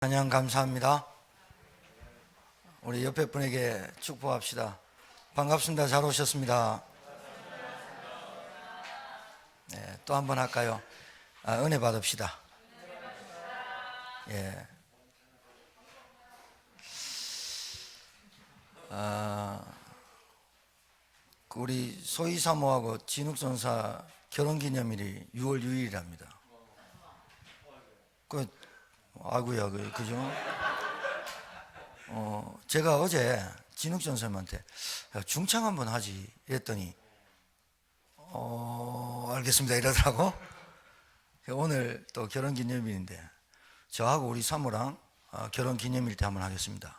찬양 감사합니다. 우리 옆에 분에게 축복합시다. 반갑습니다. 잘 오셨습니다. 네, 또 한 번 할까요? 은혜 받읍시다. 예. 우리 소희 사모하고 진욱 전사 결혼기념일이 6월 6일이랍니다. 아이고야, 그죠? 제가 어제 진욱 전사님한테 중창 한번 하지 이랬더니 알겠습니다 이러더라고. 오늘 또 결혼기념일인데 저하고 우리 사모랑 결혼기념일 때 한번 하겠습니다.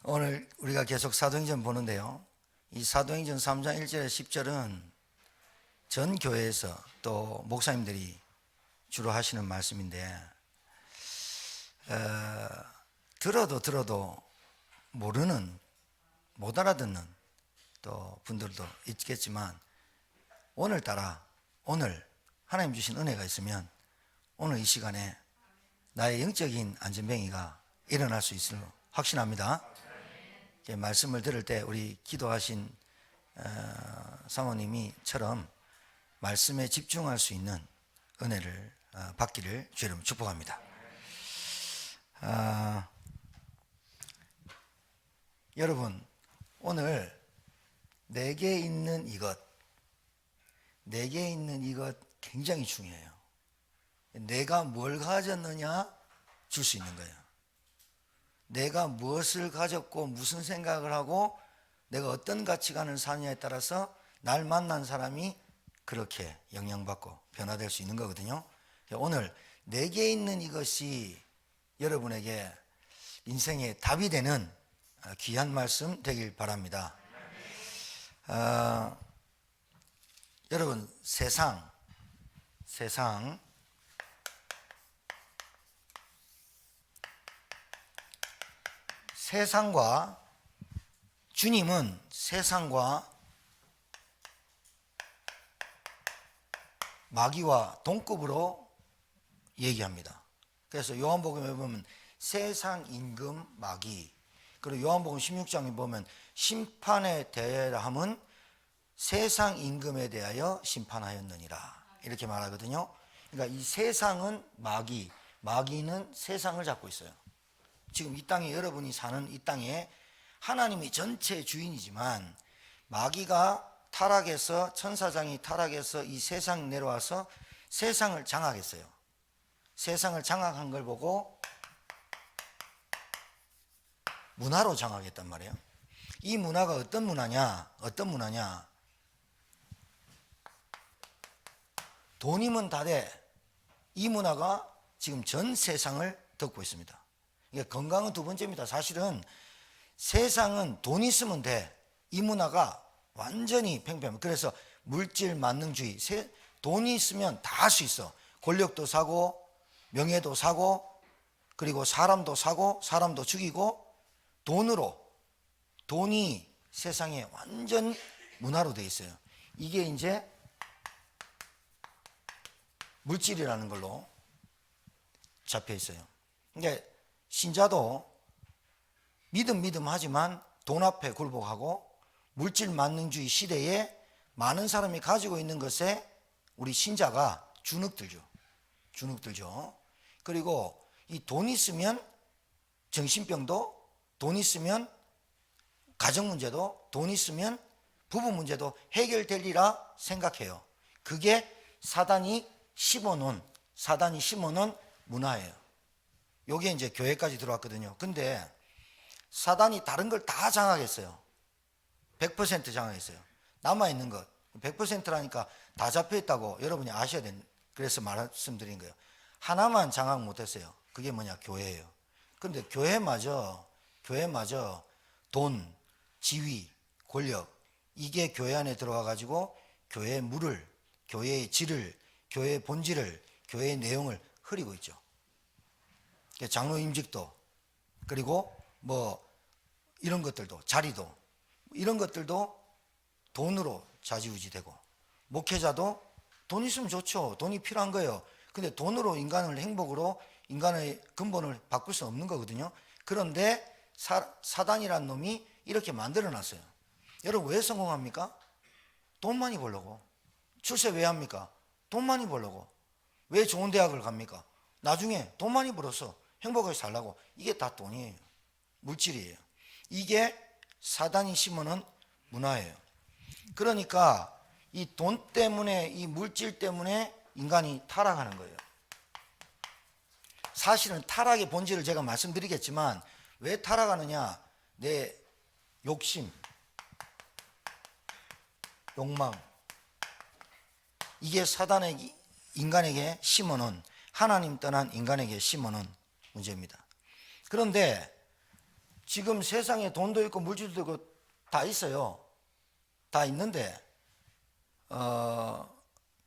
오늘 우리가 계속 사도행전 보는데요, 이 사도행전 3장 1절에 10절은 전 교회에서 또 목사님들이 주로 하시는 말씀인데, 들어도 모르는, 못 알아듣는 또 분들도 있겠지만, 오늘따라 오늘 하나님 주신 은혜가 있으면 오늘 이 시간에 나의 영적인 안전뱅이가 일어날 수 있을 확신합니다. 말씀을 들을 때 우리 기도하신 사모님이처럼 말씀에 집중할 수 있는 은혜를 받기를 주의 이름으로 축복합니다. 여러분, 오늘 내게 있는 이것 굉장히 중요해요. 내가 뭘 가졌느냐 줄 수 있는 거예요. 내가 무엇을 가졌고 무슨 생각을 하고 내가 어떤 가치관을 사느냐에 따라서 날 만난 사람이 그렇게 영향받고 변화될 수 있는 거거든요. 오늘 내게 있는 이것이 여러분에게 인생의 답이 되는 귀한 말씀 되길 바랍니다. 여러분, 세상과 주님은 세상과 마귀와 동급으로 얘기합니다. 그래서 요한복음에 보면 세상 임금 마귀, 그리고 요한복음 16장에 보면 심판에 대함은 세상 임금에 대하여 심판하였느니라 이렇게 말하거든요. 그러니까 이 세상은 마귀는 세상을 잡고 있어요. 지금 이 땅에, 여러분이 사는 이 땅에 하나님이 전체 주인이지만 마귀가 타락해서, 천사장이 타락해서 이 세상 내려와서 세상을 장악했어요. 세상을 장악한 걸 보고 문화로 장악했단 말이에요. 이 문화가 어떤 문화냐? 돈이면 다 돼. 이 문화가 지금 전 세상을 덮고 있습니다. 건강은 두 번째입니다. 사실은 세상은 돈 있으면 돼. 이 문화가 완전히 팽팽합니다. 그래서 물질 만능주의, 돈이 있으면 다 할 수 있어. 권력도 사고 명예도 사고, 그리고 사람도 사고 사람도 죽이고, 돈이 세상에 완전 문화로 되어 있어요. 이게 이제 물질이라는 걸로 잡혀 있어요. 그러니까 신자도 믿음 하지만 돈 앞에 굴복하고 물질 만능주의 시대에 많은 사람이 가지고 있는 것에 우리 신자가 주눅들죠. 그리고 이 돈 있으면 정신병도, 돈 있으면 가정 문제도, 돈 있으면 부부 문제도 해결되리라 생각해요. 그게 사단이 심어놓은 문화예요. 요게 이제 교회까지 들어왔거든요. 근데 사단이 다른 걸 다 장악했어요. 100% 장악했어요. 남아있는 것 100%라니까 다 잡혀있다고 여러분이 아셔야 되는, 그래서 말씀드린 거예요. 하나만 장악 못했어요. 그게 뭐냐? 교회예요. 근데 교회마저 돈, 지위, 권력, 이게 교회 안에 들어와 가지고 교회의 물을, 교회의 질을, 교회의 본질을, 교회의 내용을 흐리고 있죠. 장로 임직도, 그리고 이런 것들도, 자리도, 이런 것들도 돈으로 좌지우지되고, 목회자도 돈 있으면 좋죠. 돈이 필요한 거예요. 근데 돈으로 인간을 행복으로 인간의 근본을 바꿀 수 없는 거거든요. 그런데 사단이라는 놈이 이렇게 만들어 놨어요. 여러분 왜 성공합니까? 돈 많이 벌려고. 출세 왜 합니까? 돈 많이 벌려고. 왜 좋은 대학을 갑니까? 나중에 돈 많이 벌어서 행복하게 살라고. 이게 다 돈이에요. 물질이에요. 이게 사단이 심어놓은 문화예요. 그러니까 이 돈 때문에, 이 물질 때문에 인간이 타락하는 거예요. 사실은 타락의 본질을 제가 말씀드리겠지만 왜 타락하느냐? 내 욕심, 욕망, 이게 사단의 인간에게 심어놓은, 하나님 떠난 인간에게 심어놓은 문제입니다. 그런데 지금 세상에 돈도 있고 물질도 있고 다 있어요. 다 있는데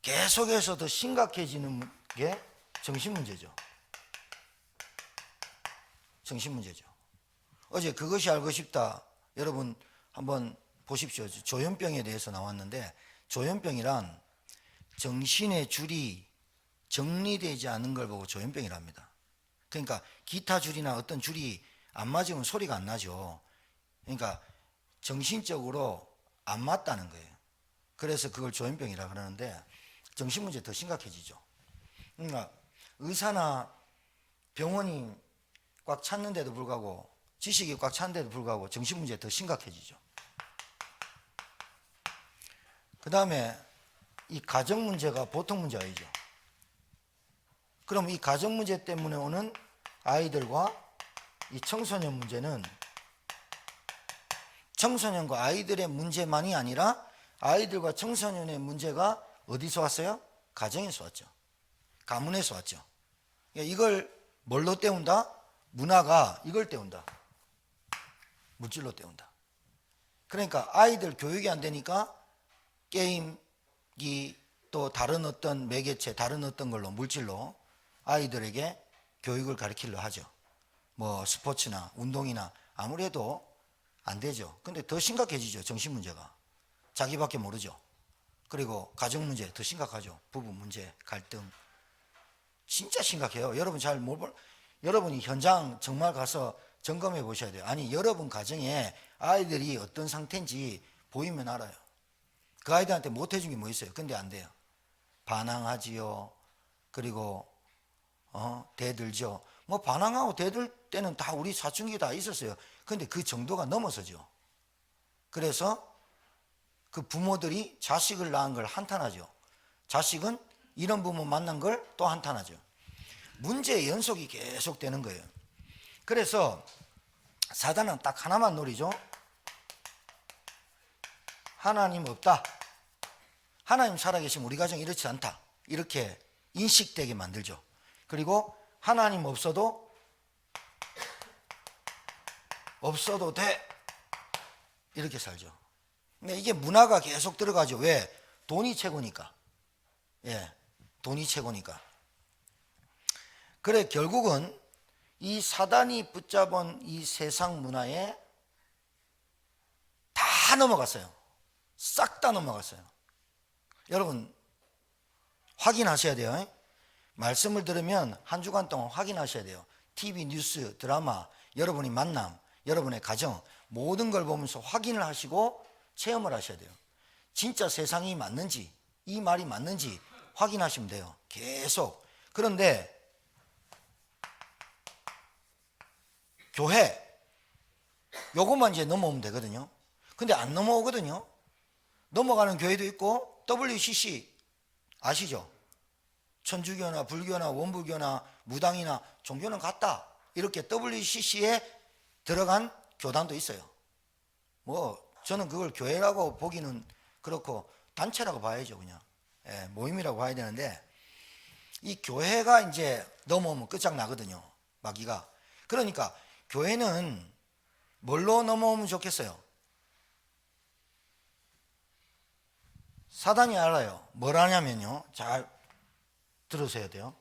계속해서 더 심각해지는 게 정신 문제죠. 정신 문제죠. 어제 그것이 알고 싶다. 여러분 한번 보십시오. 조현병에 대해서 나왔는데, 조현병이란 정신의 줄이 정리되지 않은 걸 보고 조현병이랍니다. 그러니까 기타 줄이나 어떤 줄이 안 맞으면 소리가 안 나죠. 그러니까 정신적으로 안 맞다는 거예요. 그래서 그걸 조현병이라 그러는데, 정신 문제 더 심각해지죠. 그러니까 의사나 병원이 꽉 찼는데도 불구하고, 지식이 꽉 찼는데도 불구하고 정신 문제 더 심각해지죠. 그 다음에 이 가정 문제가 보통 문제 아니죠. 그럼 이 가정 문제 때문에 오는 아이들과 이 청소년 문제는, 청소년과 아이들의 문제만이 아니라 아이들과 청소년의 문제가 어디서 왔어요? 가정에서 왔죠. 가문에서 왔죠. 이걸 뭘로 때운다? 문화가 이걸 때운다. 물질로 때운다. 그러니까 아이들 교육이 안 되니까 게임기, 또 다른 어떤 매개체, 다른 어떤 걸로, 물질로 아이들에게 교육을 가르치려 하죠. 뭐 스포츠나 운동이나. 아무래도 안 되죠. 근데 더 심각해지죠. 정신 문제가. 자기밖에 모르죠. 그리고 가정 문제 더 심각하죠. 부부 문제, 갈등. 진짜 심각해요. 여러분 여러분이 현장 정말 가서 점검해 보셔야 돼요. 아니, 여러분 가정에 아이들이 어떤 상태인지 보이면 알아요. 그 아이들한테 못 해준 게 뭐 있어요? 근데 안 돼요. 반항하지요. 그리고 대들죠. 뭐 반항하고 대들 때는 다 우리 사춘기 다 있었어요. 근데 그 정도가 넘어서죠. 그래서 그 부모들이 자식을 낳은 걸 한탄하죠. 자식은 이런 부모 만난 걸 또 한탄하죠. 문제의 연속이 계속 되는 거예요. 그래서 사단은 딱 하나만 노리죠. 하나님 없다. 하나님 살아계시면 우리 가정 이렇지 않다. 이렇게 인식되게 만들죠. 그리고 하나님 없어도 돼. 이렇게 살죠. 근데 이게 문화가 계속 들어가죠. 왜? 돈이 최고니까. 예, 돈이 최고니까. 그래, 결국은 이 사단이 붙잡은 이 세상 문화에 다 넘어갔어요. 싹 다 넘어갔어요. 여러분 확인하셔야 돼요. 말씀을 들으면 한 주간 동안 확인하셔야 돼요. TV, 뉴스, 드라마, 여러분의 만남, 여러분의 가정, 모든 걸 보면서 확인을 하시고 체험을 하셔야 돼요. 진짜 세상이 맞는지, 이 말이 맞는지 확인하시면 돼요. 계속. 그런데 교회, 요것만 이제 넘어오면 되거든요. 근데 안 넘어오거든요. 넘어가는 교회도 있고, WCC 아시죠? 천주교나 불교나 원불교나 무당이나 종교는 같다. 이렇게 WCC에 들어간 교단도 있어요. 뭐 저는 그걸 교회라고 보기는 그렇고 단체라고 봐야죠. 그냥 모임이라고 봐야 되는데, 이 교회가 이제 넘어오면 끝장나거든요. 마귀가. 그러니까 교회는 뭘로 넘어오면 좋겠어요? 사단이 알아요. 뭘 하냐면요, 잘 들으셔야 돼요.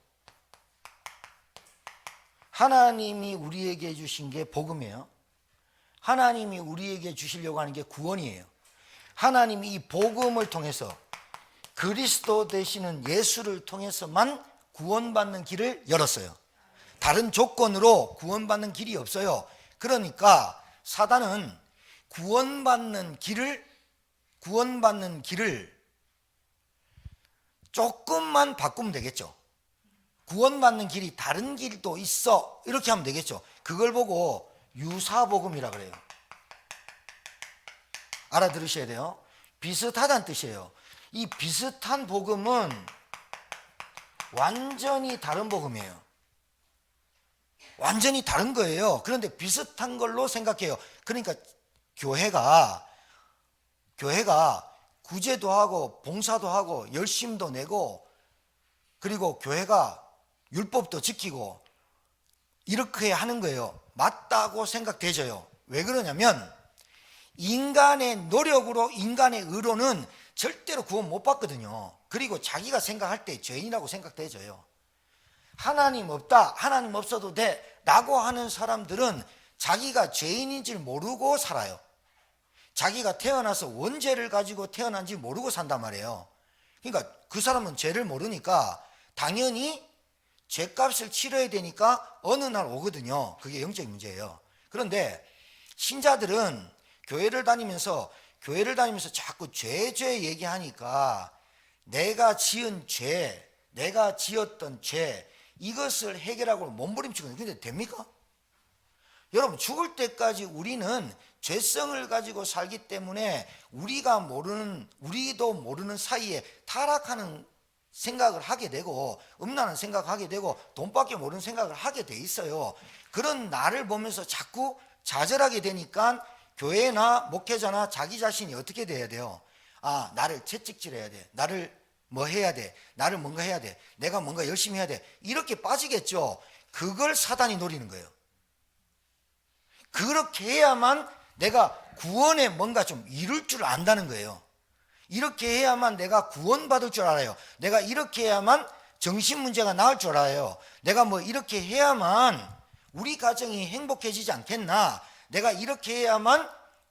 하나님이 우리에게 주신 게 복음이에요. 하나님이 우리에게 주시려고 하는 게 구원이에요. 하나님이 이 복음을 통해서, 그리스도 되시는 예수를 통해서만 구원받는 길을 열었어요. 다른 조건으로 구원받는 길이 없어요. 그러니까 사단은 구원받는 길을 조금만 바꾸면 되겠죠. 구원받는 길이 다른 길도 있어, 이렇게 하면 되겠죠. 그걸 보고 유사복음이라 그래요. 알아들으셔야 돼요. 비슷하다는 뜻이에요. 이 비슷한 복음은 완전히 다른 복음이에요. 완전히 다른 거예요. 그런데 비슷한 걸로 생각해요. 그러니까 교회가 구제도 하고 봉사도 하고 열심도 내고, 그리고 교회가 율법도 지키고 이렇게 하는 거예요. 맞다고 생각되져요. 왜 그러냐면 인간의 노력으로, 인간의 의로는 절대로 구원 못 받거든요. 그리고 자기가 생각할 때 죄인이라고 생각되져요. 하나님 없다, 하나님 없어도 돼 라고 하는 사람들은 자기가 죄인인 줄 모르고 살아요. 자기가 태어나서 원죄를 가지고 태어난지 모르고 산단 말이에요. 그러니까 그 사람은 죄를 모르니까 당연히 죄값을 치러야 되니까 어느 날 오거든요. 그게 영적인 문제예요. 그런데 신자들은 교회를 다니면서 자꾸 죄 얘기하니까 내가 지은 죄, 내가 지었던 죄, 이것을 해결하고 몸부림치거든요. 근데 됩니까? 여러분, 죽을 때까지 우리는 죄성을 가지고 살기 때문에 우리도 모르는 사이에 타락하는 생각을 하게 되고, 음란한 생각을 하게 되고, 돈밖에 모르는 생각을 하게 돼 있어요. 그런 나를 보면서 자꾸 좌절하게 되니까 교회나 목회자나 자기 자신이 어떻게 돼야 돼요? 아, 나를 채찍질해야 돼, 나를 뭐 해야 돼, 나를 뭔가 해야 돼, 내가 뭔가 열심히 해야 돼, 이렇게 빠지겠죠. 그걸 사단이 노리는 거예요. 그렇게 해야만 내가 구원에 뭔가 좀 이룰 줄 안다는 거예요. 이렇게 해야만 내가 구원받을 줄 알아요. 내가 이렇게 해야만 정신 문제가 나을 줄 알아요. 내가 뭐 이렇게 해야만 우리 가정이 행복해지지 않겠나, 내가 이렇게 해야만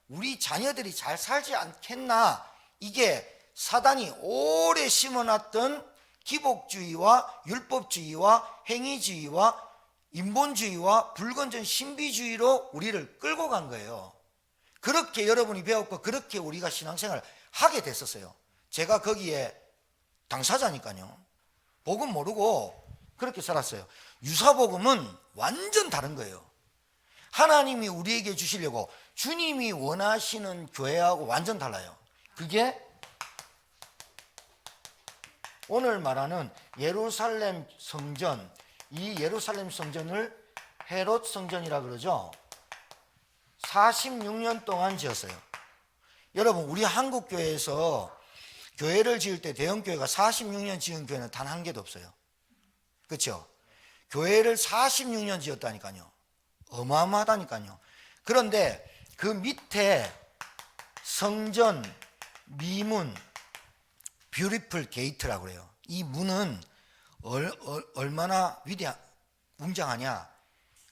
우리 자녀들이 잘 살지 않겠나. 이게 사단이 오래 심어놨던 기복주의와 율법주의와 행위주의와 인본주의와 불건전 신비주의로 우리를 끌고 간 거예요. 그렇게 여러분이 배웠고 그렇게 우리가 신앙생활을 하게 됐었어요. 제가 거기에 당사자니까요. 복음 모르고 그렇게 살았어요. 유사복음은 완전 다른 거예요. 하나님이 우리에게 주시려고 주님이 원하시는 교회하고 완전 달라요. 그게 오늘 말하는 예루살렘 성전, 이 예루살렘 성전을 헤롯 성전이라 그러죠. 46년 동안 지었어요. 여러분, 우리 한국 교회에서 교회를 지을 때 대형교회가 46년 지은 교회는 단 한 개도 없어요. 그렇죠? 교회를 46년 지었다니까요. 어마어마하다니까요. 그런데 그 밑에 성전 미문, 뷰티풀 게이트라고 그래요. 이 문은 얼마나 웅장하냐.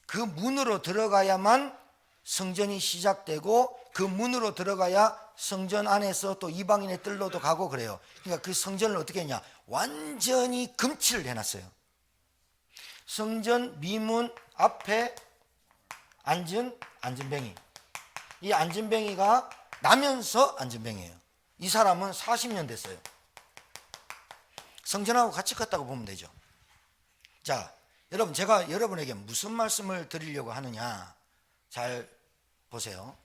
그 문으로 들어가야만 성전이 시작되고, 그 문으로 들어가야 성전 안에서 또 이방인의 뜰로도 가고 그래요. 그러니까 그 성전을 어떻게 했냐, 완전히 금칠을 해놨어요. 성전 미문 앞에 앉은 안진뱅이, 이 안진뱅이가 나면서 안진뱅이에요. 이 사람은 40년 됐어요. 성전하고 같이 컸다고 보면 되죠. 자, 여러분, 제가 여러분에게 무슨 말씀을 드리려고 하느냐, 잘 보세요.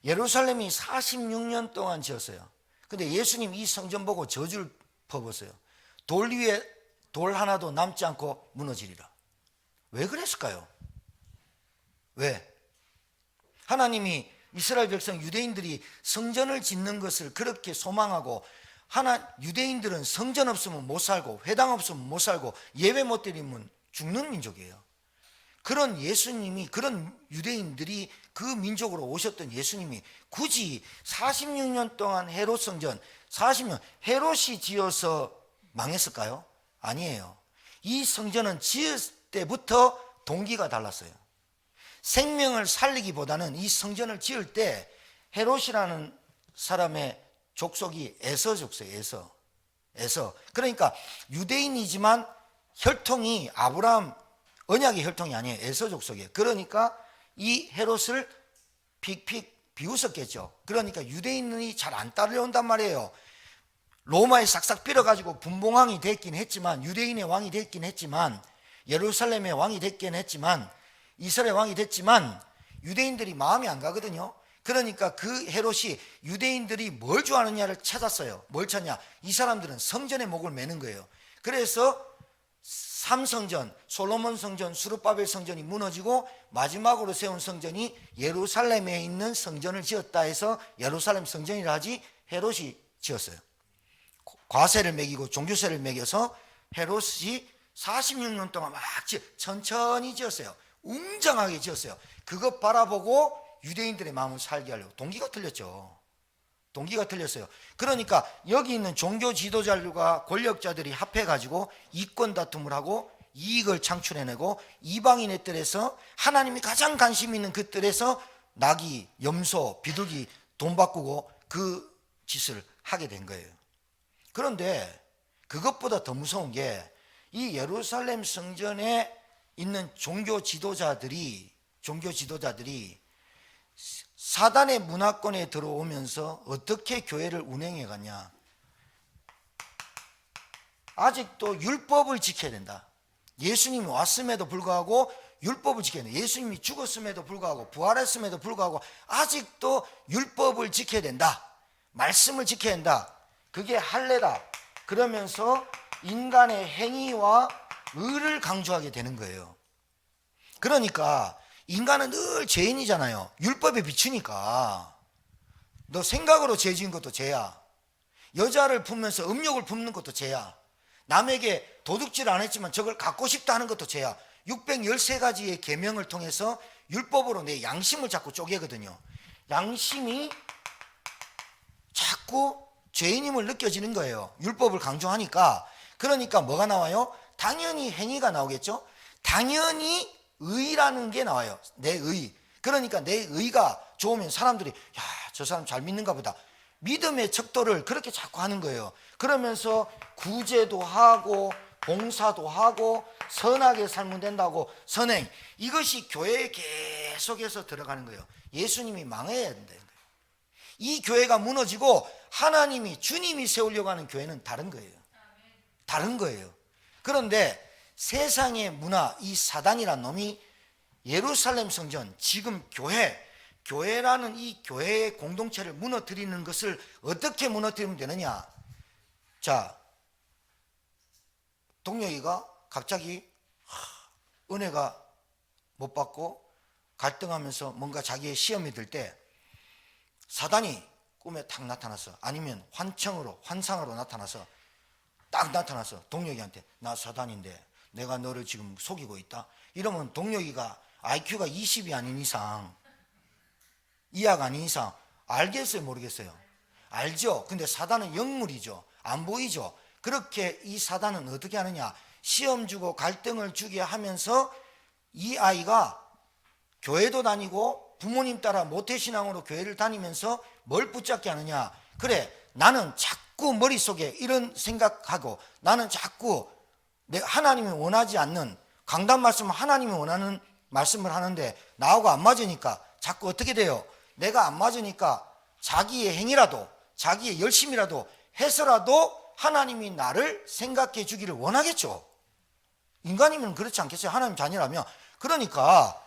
예루살렘이 46년 동안 지었어요. 근데 예수님 이 성전 보고 저주를 퍼붓어요. 돌 위에 돌 하나도 남지 않고 무너지리라. 왜 그랬을까요? 왜? 하나님이 이스라엘 백성 유대인들이 성전을 짓는 것을 그렇게 소망하고, 유대인들은 성전 없으면 못 살고 회당 없으면 못 살고 예배 못 드리면 죽는 민족이에요. 그런 예수님이, 그런 유대인들이 그 민족으로 오셨던 예수님이 굳이 46년 동안 헤롯 성전, 40년 헤롯이 지어서 망했을까요? 아니에요. 이 성전은 지을 때부터 동기가 달랐어요. 생명을 살리기보다는 이 성전을 지을 때 헤롯이라는 사람의 족속이 에서 족속이에요. 에서. 에서. 그러니까 유대인이지만 혈통이 아브라함 언약의 혈통이 아니에요. 에서 족속이에요. 그러니까 이 헤롯을 픽픽 비웃었겠죠. 그러니까 유대인이 잘 안 따라온단 말이에요. 로마에 싹싹 빌어가지고 분봉왕이 됐긴 했지만, 유대인의 왕이 됐긴 했지만, 예루살렘의 왕이 됐긴 했지만, 이스라엘 왕이 됐지만 유대인들이 마음이 안 가거든요. 그러니까 그 헤롯이 유대인들이 뭘 좋아하느냐를 찾았어요. 뭘 찾냐? 이 사람들은 성전에 목을 매는 거예요. 그래서 3성전, 솔로몬 성전, 수르바벨 성전이 무너지고 마지막으로 세운 성전이 예루살렘에 있는 성전을 지었다 해서 예루살렘 성전이라 하지, 헤롯이 지었어요. 과세를 매기고 종교세를 매겨서 헤롯이 46년 동안 막 천천히 지었어요. 웅장하게 지었어요. 그것 바라보고 유대인들의 마음을 살게 하려고. 동기가 틀렸죠. 동기가 틀렸어요. 그러니까 여기 있는 종교 지도자들과 권력자들이 합해가지고 이권 다툼을 하고 이익을 창출해내고 이방인의 뜰에서 하나님이 가장 관심 있는 그 뜰에서 나귀, 염소, 비둘기 돈 바꾸고 그 짓을 하게 된 거예요. 그런데 그것보다 더 무서운 게 이 예루살렘 성전에 있는 종교 지도자들이 사단의 문화권에 들어오면서 어떻게 교회를 운행해 갔냐. 아직도 율법을 지켜야 된다. 예수님이 왔음에도 불구하고 율법을 지켜야 된다. 예수님이 죽었음에도 불구하고 부활했음에도 불구하고 아직도 율법을 지켜야 된다. 말씀을 지켜야 된다. 그게 할례다. 그러면서 인간의 행위와 의를 강조하게 되는 거예요. 그러니까 인간은 늘 죄인이잖아요. 율법에 비추니까. 너 생각으로 죄 지은 것도 죄야. 여자를 품면서 음욕을 품는 것도 죄야. 남에게 도둑질 안 했지만 저걸 갖고 싶다 하는 것도 죄야. 613가지의 계명을 통해서 율법으로 내 양심을 자꾸 쪼개거든요. 양심이 자꾸 죄인임을 느껴지는 거예요. 율법을 강조하니까. 그러니까 뭐가 나와요? 당연히 행위가 나오겠죠. 당연히 의라는 게 나와요. 내 의. 그러니까 내 의가 좋으면 사람들이 야, 저 사람 잘 믿는가 보다. 믿음의 척도를 그렇게 자꾸 하는 거예요. 그러면서 구제도 하고 봉사도 하고 선하게 살면 된다고 선행. 이것이 교회에 계속해서 들어가는 거예요. 예수님이 망해야 된다는 거예요. 이 교회가 무너지고 하나님이 주님이 세우려고 하는 교회는 다른 거예요. 다른 거예요. 그런데 세상의 문화, 이 사단이란 놈이 예루살렘 성전, 지금 교회라는 이 교회의 공동체를 무너뜨리는 것을 어떻게 무너뜨리면 되느냐. 자, 동료이가 갑자기 은혜가 못 받고 갈등하면서 뭔가 자기의 시험이 들 때 사단이 꿈에 탁 나타났어. 아니면 환상으로 나타나서 딱 나타나서 동료이한테 나 사단인데 내가 너를 지금 속이고 있다. 이러면 동료이가 IQ가 20이 아닌 이상, 이하가 아닌 이상 알겠어요, 모르겠어요? 알죠. 근데 사단은 영물이죠. 안 보이죠. 그렇게 이 사단은 어떻게 하느냐. 시험 주고 갈등을 주게 하면서 이 아이가 교회도 다니고 부모님 따라 모태신앙으로 교회를 다니면서 뭘 붙잡게 하느냐. 그래, 나는 자꾸 머릿속에 이런 생각하고 나는 자꾸 하나님이 원하지 않는 강단 말씀은 하나님이 원하는 말씀을 하는데 나하고 안 맞으니까 자꾸 어떻게 돼요? 내가 안 맞으니까 자기의 행위라도 자기의 열심이라도 해서라도 하나님이 나를 생각해 주기를 원하겠죠. 인간이면 그렇지 않겠어요? 하나님 자녀라면. 그러니까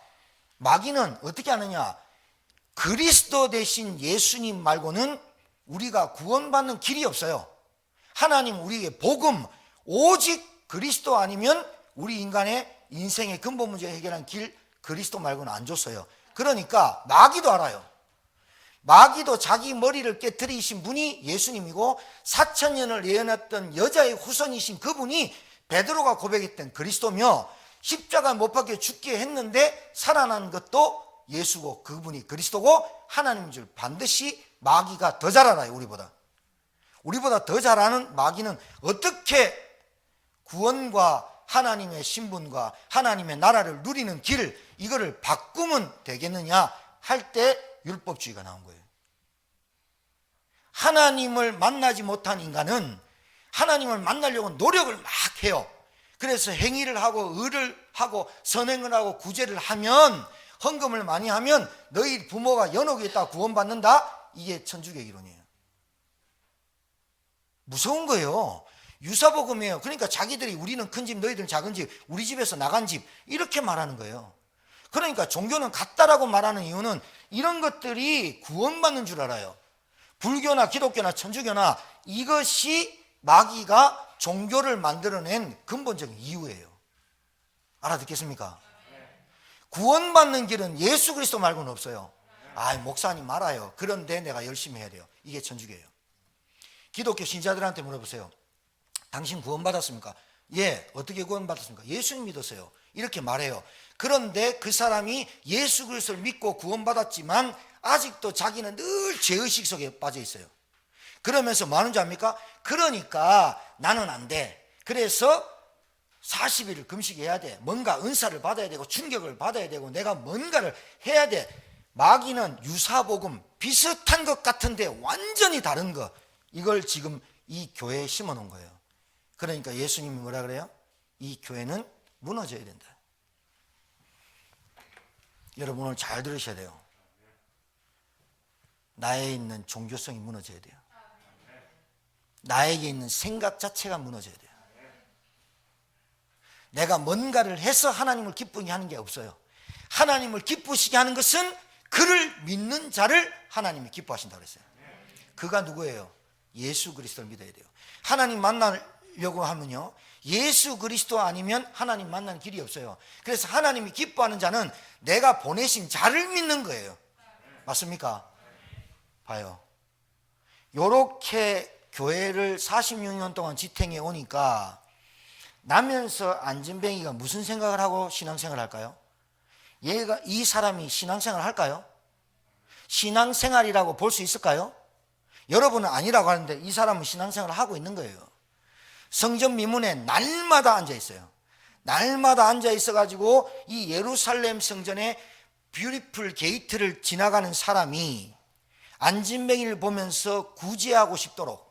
마귀는 어떻게 하느냐. 그리스도 대신 예수님 말고는 우리가 구원받는 길이 없어요. 하나님 우리에게 복음, 오직 그리스도 아니면 우리 인간의 인생의 근본 문제 해결한 길 그리스도 말고는 안 줬어요. 그러니까 마귀도 알아요. 마귀도 자기 머리를 깨트리신 분이 예수님이고 4,000년을 예언했던 여자의 후손이신 그분이 베드로가 고백했던 그리스도며 십자가 못 박혀 죽게 했는데 살아난 것도 예수고 그분이 그리스도고 하나님인 줄 반드시 마귀가 더 잘 알아요. 우리보다 더 잘 아는 마귀는 어떻게 구원과 하나님의 신분과 하나님의 나라를 누리는 길, 이거를 바꾸면 되겠느냐 할 때 율법주의가 나온 거예요. 하나님을 만나지 못한 인간은 하나님을 만나려고 노력을 막 해요. 그래서 행위를 하고 의를 하고 선행을 하고 구제를 하면, 헌금을 많이 하면 너희 부모가 연옥에 있다가 구원받는다. 이게 천주교 이론이에요. 무서운 거예요. 유사복음이에요. 그러니까 자기들이 우리는 큰 집, 너희들은 작은 집, 우리 집에서 나간 집, 이렇게 말하는 거예요. 그러니까 종교는 같다라고 말하는 이유는 이런 것들이 구원받는 줄 알아요. 불교나 기독교나 천주교나 이것이 마귀가 종교를 만들어낸 근본적인 이유예요. 알아듣겠습니까? 구원받는 길은 예수 그리스도 말고는 없어요. 목사님 알아요. 그런데 내가 열심히 해야 돼요. 이게 천주교예요. 기독교 신자들한테 물어보세요. 당신 구원받았습니까? 예. 어떻게 구원받았습니까? 예수님 믿었어요. 이렇게 말해요. 그런데 그 사람이 예수 그리스도를 믿고 구원받았지만 아직도 자기는 늘 죄의식 속에 빠져 있어요. 그러면서 뭐 하는지 압니까? 그러니까 나는 안 돼. 그래서 40일을 금식해야 돼. 뭔가 은사를 받아야 되고 충격을 받아야 되고 내가 뭔가를 해야 돼. 마귀는 유사복음 비슷한 것 같은데 완전히 다른 거, 이걸 지금 이 교회에 심어 놓은 거예요. 그러니까 예수님이 뭐라 그래요? 이 교회는 무너져야 된다. 여러분 오늘 잘 들으셔야 돼요. 나에 있는 종교성이 무너져야 돼요. 나에게 있는 생각 자체가 무너져야 돼요. 내가 뭔가를 해서 하나님을 기쁘게 하는 게 없어요. 하나님을 기쁘시게 하는 것은 그를 믿는 자를 하나님이 기뻐하신다고 그랬어요. 그가 누구예요? 예수 그리스도를 믿어야 돼요. 하나님 만나려고 하면요, 예수 그리스도 아니면 하나님 만나는 길이 없어요. 그래서 하나님이 기뻐하는 자는 내가 보내신 자를 믿는 거예요. 맞습니까? 봐요. 요렇게 교회를 46년 동안 지탱해 오니까 나면서 안진뱅이가 무슨 생각을 하고 신앙생활을 할까요? 이 사람이 신앙생활을 할까요? 신앙생활이라고 볼 수 있을까요? 여러분은 아니라고 하는데 이 사람은 신앙생활을 하고 있는 거예요. 성전 미문에 날마다 앉아 있어요. 날마다 앉아 있어가지고 이 예루살렘 성전의 뷰티풀 게이트를 지나가는 사람이 안진뱅이를 보면서 구제하고 싶도록,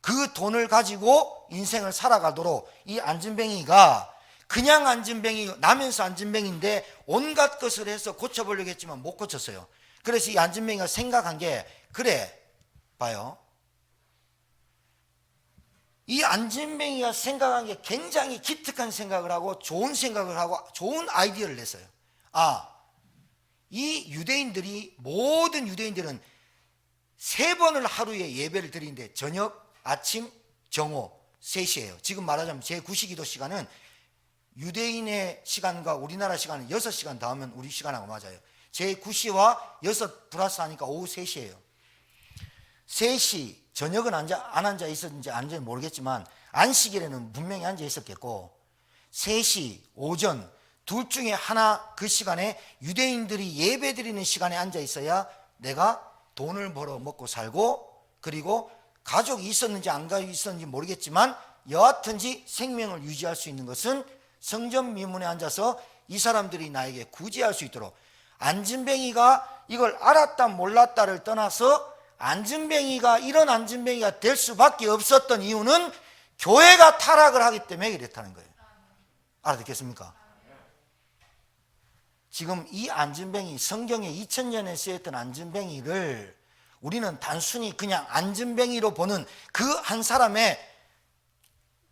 그 돈을 가지고 인생을 살아가도록 이 안진뱅이가 그냥 안진뱅이, 나면서 안진뱅이인데 온갖 것을 해서 고쳐보려고 했지만 못 고쳤어요. 그래서 이 안진뱅이가 생각한 게, 그래 봐요, 이 안진뱅이가 생각한 게 굉장히 기특한 생각을 하고 좋은 생각을 하고 좋은 아이디어를 냈어요. 이 유대인들이, 모든 유대인들은 3번을 하루에 예배를 드리는데 저녁, 아침, 정오 3시예요. 지금 말하자면 제9시기도 시간은 유대인의 시간과 우리나라 시간은 6시간 더 하면 우리 시간하고 맞아요. 제9시와 6 플러스 하니까 오후 3시예요. 3시, 저녁은 안 앉아 있었는지 안 앉았는지 모르겠지만 안식일에는 분명히 앉아 있었겠고, 3시, 오전 둘 중에 하나, 그 시간에 유대인들이 예배 드리는 시간에 앉아 있어야 내가 돈을 벌어 먹고 살고, 그리고 가족이 있었는지 안 있었는지 모르겠지만 여하튼지 생명을 유지할 수 있는 것은 성전 미문에 앉아서 이 사람들이 나에게 구제할 수 있도록. 안진뱅이가 이걸 알았다 몰랐다를 떠나서 안진뱅이가 이런 안진뱅이가 될 수밖에 없었던 이유는 교회가 타락을 하기 때문에 이랬다는 거예요. 알아듣겠습니까? 지금 이 안진뱅이, 성경에 2000년에 쓰였던 안진뱅이를 우리는 단순히 그냥 안진뱅이로 보는 그 한 사람의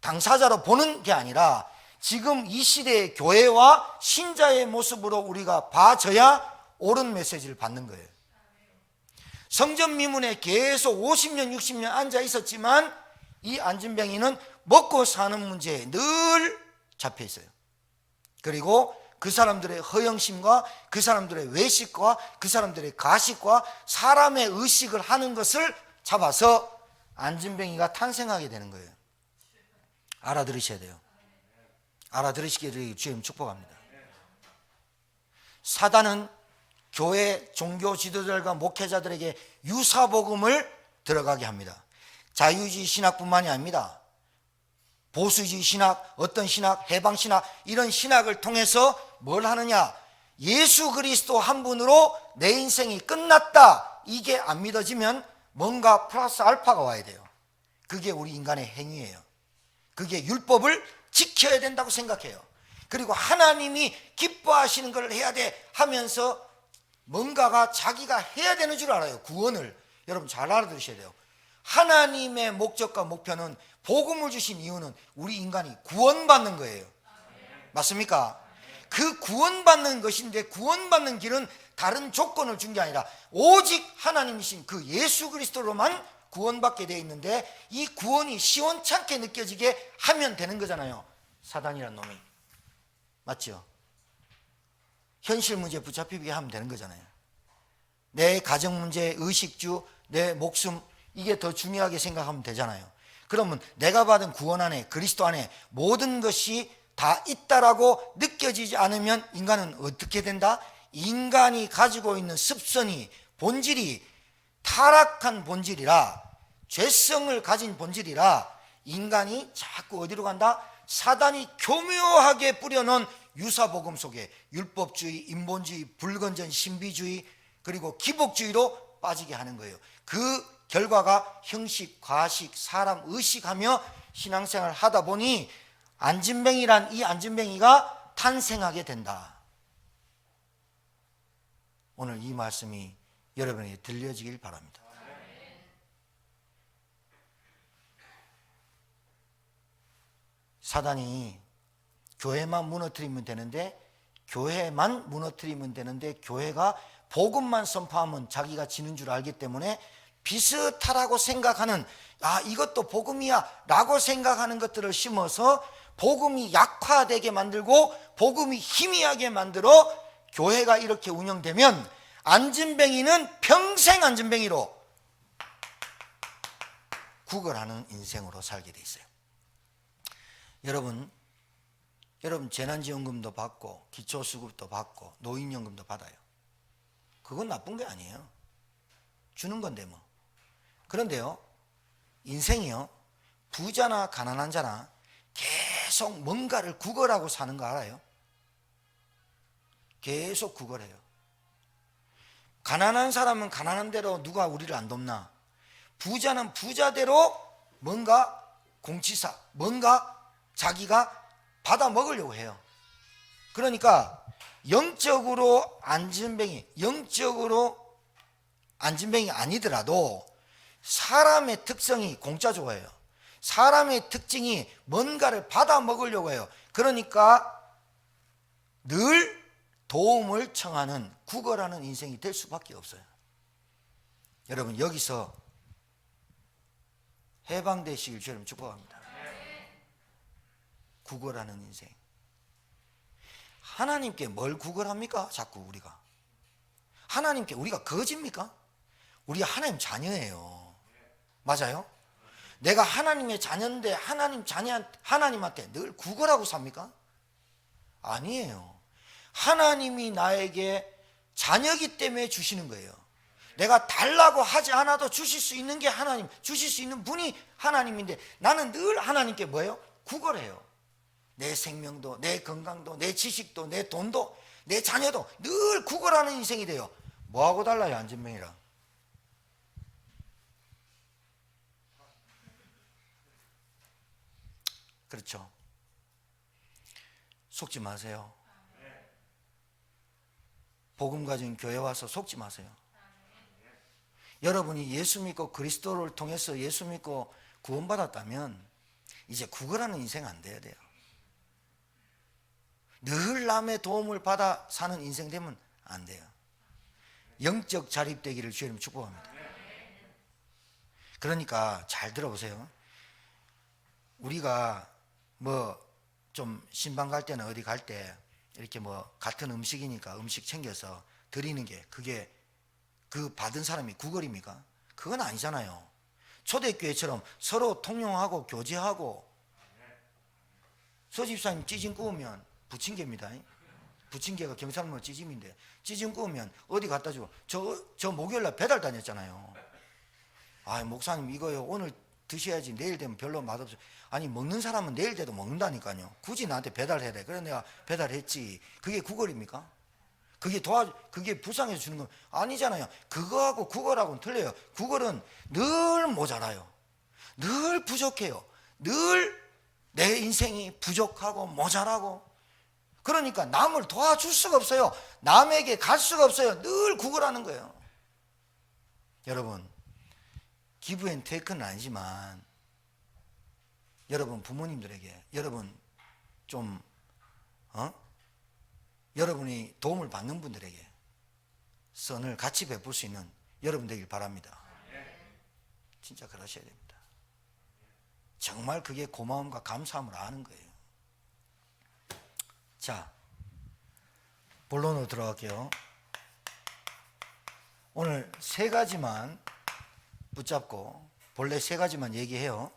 당사자로 보는 게 아니라 지금 이 시대의 교회와 신자의 모습으로 우리가 봐줘야 옳은 메시지를 받는 거예요. 성전 미문에 계속 50년 60년 앉아 있었지만 이 안진뱅이는 먹고 사는 문제에 늘 잡혀 있어요. 그리고 그 사람들의 허영심과 그 사람들의 외식과 그 사람들의 가식과 사람의 의식을 하는 것을 잡아서 안진뱅이가 탄생하게 되는 거예요. 알아들으셔야 돼요. 알아들으시기를 주님 축복합니다. 사단은 교회 종교 지도자들과 목회자들에게 유사복음을 들어가게 합니다. 자유주의 신학뿐만이 아닙니다. 보수주의 신학, 어떤 신학, 해방신학, 이런 신학을 통해서 뭘 하느냐, 예수 그리스도 한 분으로 내 인생이 끝났다, 이게 안 믿어지면 뭔가 플러스 알파가 와야 돼요. 그게 우리 인간의 행위예요. 그게 율법을 지켜야 된다고 생각해요. 그리고 하나님이 기뻐하시는 걸 해야 돼 하면서 뭔가가 자기가 해야 되는 줄 알아요. 구원을. 여러분 잘 알아두셔야 돼요. 하나님의 목적과 목표는, 복음을 주신 이유는 우리 인간이 구원받는 거예요. 맞습니까? 그 구원받는 것인데, 구원받는 길은 다른 조건을 준 게 아니라 오직 하나님이신 그 예수 그리스도로만 구원받게 되어 있는데, 이 구원이 시원찮게 느껴지게 하면 되는 거잖아요. 사단이란 놈이. 맞죠? 현실 문제 붙잡히게 하면 되는 거잖아요. 내 가정 문제, 의식주, 내 목숨, 이게 더 중요하게 생각하면 되잖아요. 그러면 내가 받은 구원 안에, 그리스도 안에 모든 것이 다 있다라고 느껴지지 않으면 인간은 어떻게 된다? 인간이 가지고 있는 습성이, 본질이 타락한 본질이라, 죄성을 가진 본질이라 인간이 자꾸 어디로 간다? 사단이 교묘하게 뿌려놓은 유사복음 속에 율법주의, 인본주의, 불건전, 신비주의, 그리고 기복주의로 빠지게 하는 거예요. 그 결과가 형식, 과식, 사람 의식하며 신앙생활을 하다 보니 안진뱅이란 이 안진뱅이가 탄생하게 된다. 오늘 이 말씀이 여러분에게 들려지길 바랍니다. 사단이 교회만 무너뜨리면 되는데, 교회가 복음만 선포하면 자기가 지는 줄 알기 때문에 비슷하라고 생각하는, 아 이것도 복음이야 라고 생각하는 것들을 심어서 복음이 약화되게 만들고 복음이 희미하게 만들어 교회가 이렇게 운영되면 안진뱅이는 평생 안진뱅이로 구걸하는 인생으로 살게 돼 있어요. 여러분 재난지원금도 받고 기초수급도 받고 노인연금도 받아요. 그건 나쁜 게 아니에요. 주는 건데 뭐. 그런데요, 인생이요, 부자나 가난한 자나 계속 뭔가를 구걸하고 사는 거 알아요? 계속 구걸해요. 가난한 사람은 가난한 대로 누가 우리를 안 돕나? 부자는 부자대로 뭔가 공치사, 뭔가 자기가 받아 먹으려고 해요. 그러니까 영적으로 안진뱅이 아니더라도 사람의 특성이 공짜 좋아해요. 사람의 특징이 뭔가를 받아 먹으려고 해요. 그러니까 늘 도움을 청하는, 구걸하는 인생이 될 수밖에 없어요. 여러분 여기서 해방되시길 주님 축복합니다. 구걸하는 인생. 하나님께 뭘 구걸합니까? 자꾸 우리가. 하나님께 우리가 거짓입니까? 우리 하나님 자녀예요. 맞아요? 내가 하나님의 자녀인데 하나님한테 늘 구걸하고 삽니까? 아니에요. 하나님이 나에게 자녀이기 때문에 주시는 거예요. 내가 달라고 하지 않아도 주실 수 있는 게 하나님, 주실 수 있는 분이 하나님인데 나는 늘 하나님께 뭐예요? 구걸해요. 내 생명도, 내 건강도, 내 지식도, 내 돈도, 내 자녀도 늘 구걸하는 인생이 돼요. 뭐하고 달라요, 안진뱅이랑? 그렇죠. 속지 마세요. 복음 가진 교회 와서 속지 마세요. 여러분이 예수 믿고 그리스도를 통해서 예수 믿고 구원받았다면 이제 구걸하는 인생 안 돼야 돼요. 늘 남의 도움을 받아 사는 인생 되면 안 돼요. 영적 자립되기를 주님 축복합니다. 그러니까 잘 들어보세요. 우리가 뭐 좀 신방 갈 때는 어디 갈 때 이렇게 뭐 같은 음식이니까 음식 챙겨서 드리는 게 그게 그 받은 사람이 구걸입니까? 그건 아니잖아요. 초대교회처럼 서로 통용하고 교제하고. 서집사님 찌짐 구우면 부침개입니다. 부침개가 경상도 찌짐인데 찌짐 구우면 어디 갖다 주고, 저 목요일날 배달 다녔잖아요. 아 목사님 이거요 오늘 드셔야지 내일 되면 별로 맛없어요. 아니 먹는 사람은 내일 돼도 먹는다니까요. 굳이 나한테 배달해야 돼. 그래서 내가 배달했지. 그게 구걸입니까? 그게 불쌍해서 주는 건 아니잖아요. 그거하고 구걸하고는 틀려요. 구걸은 늘 모자라요. 늘 부족해요. 늘 내 인생이 부족하고 모자라고. 그러니까 남을 도와줄 수가 없어요. 남에게 갈 수가 없어요. 늘 구걸하는 거예요. 여러분, 기브 앤 테이크는 아니지만 여러분 부모님들에게 여러분 좀 여러분이 도움을 받는 분들에게 선을 같이 베풀 수 있는 여러분 되길 바랍니다. 진짜 그러셔야 됩니다. 정말 그게 고마움과 감사함을 아는 거예요. 자, 본론으로 들어갈게요. 오늘 세 가지만 붙잡고 본래 세 가지만 얘기해요.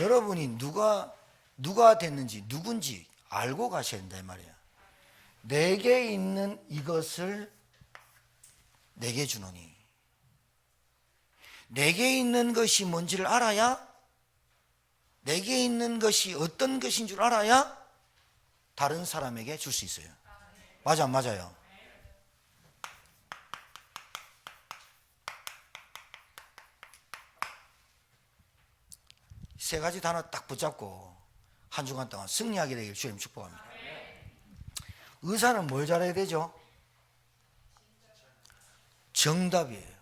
여러분이 누가 됐는지 누군지 알고 가셔야 된다 이 말이에요. 내게 있는 이것을 내게 주노니, 내게 있는 것이 뭔지를 알아야, 내게 있는 것이 어떤 것인 줄 알아야 다른 사람에게 줄 수 있어요. 맞아 안 맞아요? 세 가지 단어 딱 붙잡고 한 주간 동안 승리하게 되길 주님 축복합니다. 의사는 뭘 잘해야 되죠? 정답이에요.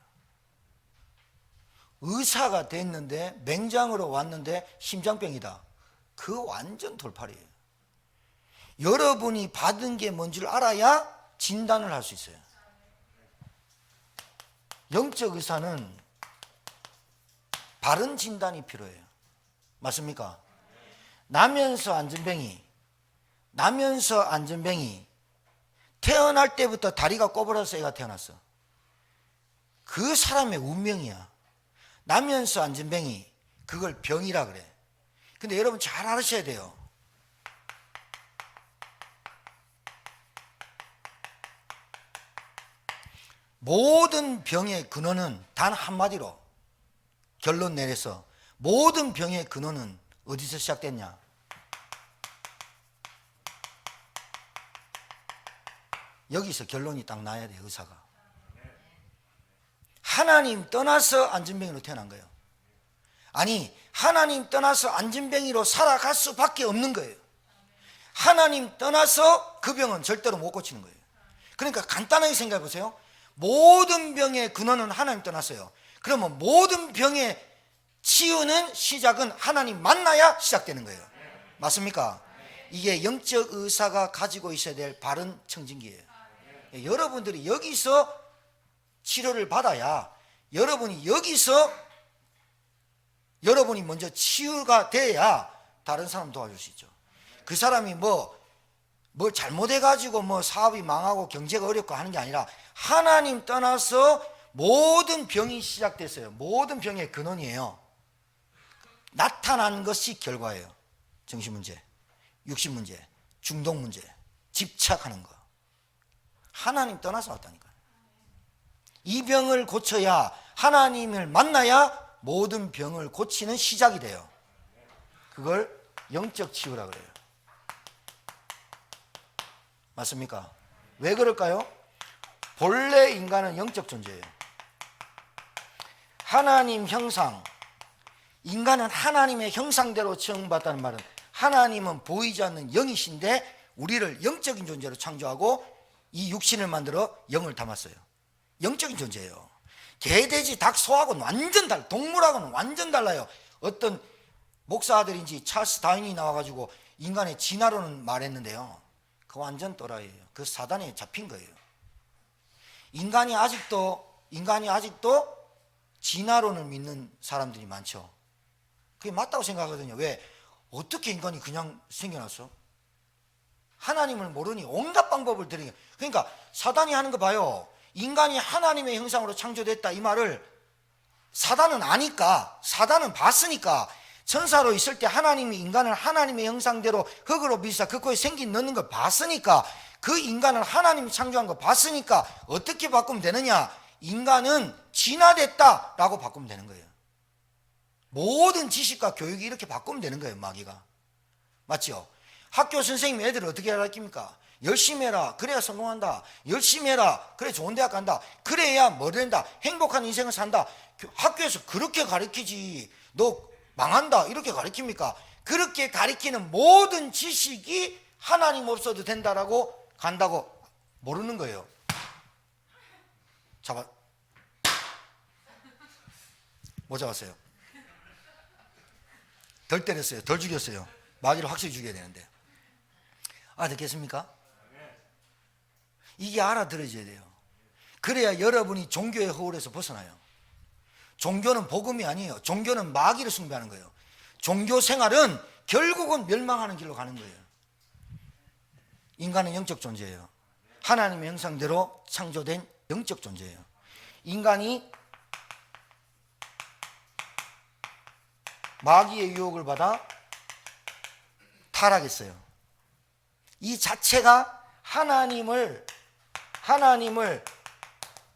의사가 됐는데 맹장으로 왔는데 심장병이다. 그 완전 돌팔이에요. 여러분이 받은 게 뭔지를 알아야 진단을 할 수 있어요. 영적 의사는 바른 진단이 필요해요. 맞습니까? 나면서 안전뱅이 태어날 때부터 다리가 꼬부라서 애가 태어났어. 그 사람의 운명이야. 나면서 안전뱅이, 그걸 병이라 그래. 근데 여러분 잘 알으셔야 돼요. 모든 병의 근원은 단 한마디로 결론 내려서 모든 병의 근원은 어디서 시작됐냐? 여기서 결론이 딱 나야 돼. 의사가 하나님 떠나서 안전뱅이로 태어난 거예요. 아니, 하나님 떠나서 안전뱅이로 살아갈 수밖에 없는 거예요. 하나님 떠나서 그 병은 절대로 못 고치는 거예요. 그러니까 간단하게 생각해 보세요. 모든 병의 근원은 하나님 떠났어요. 그러면 모든 병의 치유는 시작은 하나님 만나야 시작되는 거예요. 맞습니까? 이게 영적 의사가 가지고 있어야 될 바른 청진기예요. 여러분들이 여기서 치료를 받아야, 여러분이 여기서 여러분이 먼저 치유가 돼야 다른 사람 도와줄 수 있죠. 그 사람이 뭘 잘못해가지고 사업이 망하고 경제가 어렵고 하는 게 아니라 하나님 떠나서 모든 병이 시작됐어요. 모든 병의 근원이에요. 나타난 것이 결과예요. 정신문제, 육신문제, 중독문제, 집착하는 거. 하나님 떠나서 왔다니까요. 이 병을 고쳐야, 하나님을 만나야 모든 병을 고치는 시작이 돼요. 그걸 영적 치유라 그래요. 맞습니까? 왜 그럴까요? 본래 인간은 영적 존재예요. 하나님 형상, 인간은 하나님의 형상대로 처음받았다는 말은 하나님은 보이지 않는 영이신데 우리를 영적인 존재로 창조하고 이 육신을 만들어 영을 담았어요. 영적인 존재예요. 개, 돼지, 닭, 소하고는 완전 달라요. 동물하고는 완전 달라요. 어떤 목사 아들인지 찰스 다윈이 나와가지고 인간의 진화론을 말했는데요, 그 완전 또라이예요. 그 사단에 잡힌 거예요. 인간이 아직도 진화론을 믿는 사람들이 많죠. 그게 맞다고 생각하거든요. 왜? 어떻게 인간이 그냥 생겨났어? 하나님을 모르니 온갖 방법을 들이게. 그러니까 사단이 하는 거 봐요. 인간이 하나님의 형상으로 창조됐다 이 말을 사단은 아니까, 사단은 봤으니까, 천사로 있을 때 하나님이 인간을 하나님의 형상대로 흙으로 빚사 그 코에 생기 넣는 걸 봤으니까, 그 인간을 하나님이 창조한 거 봤으니까 어떻게 바꾸면 되느냐? 인간은 진화됐다라고 바꾸면 되는 거예요. 모든 지식과 교육이 이렇게 바꾸면 되는 거예요. 마귀가. 맞죠? 학교 선생님이 애들을 어떻게 가르칩니까? 열심히 해라. 그래야 성공한다. 열심히 해라. 그래 좋은 대학 간다. 그래야 뭐 된다. 행복한 인생을 산다. 학교에서 그렇게 가르치지. 너 망한다. 이렇게 가르칩니까? 그렇게 가르치는 모든 지식이 하나님 없어도 된다라고 간다고 모르는 거예요. 못 잡았어요. 덜 때렸어요. 덜 죽였어요. 마귀를 확실히 죽여야 되는데. 알아듣겠습니까? 이게 알아들어져야 돼요. 그래야 여러분이 종교의 허울에서 벗어나요. 종교는 복음이 아니에요. 종교는 마귀를 숭배하는 거예요. 종교 생활은 결국은 멸망하는 길로 가는 거예요. 인간은 영적 존재예요. 하나님의 형상대로 창조된 영적 존재예요. 인간이 마귀의 유혹을 받아 타락했어요. 이 자체가 하나님을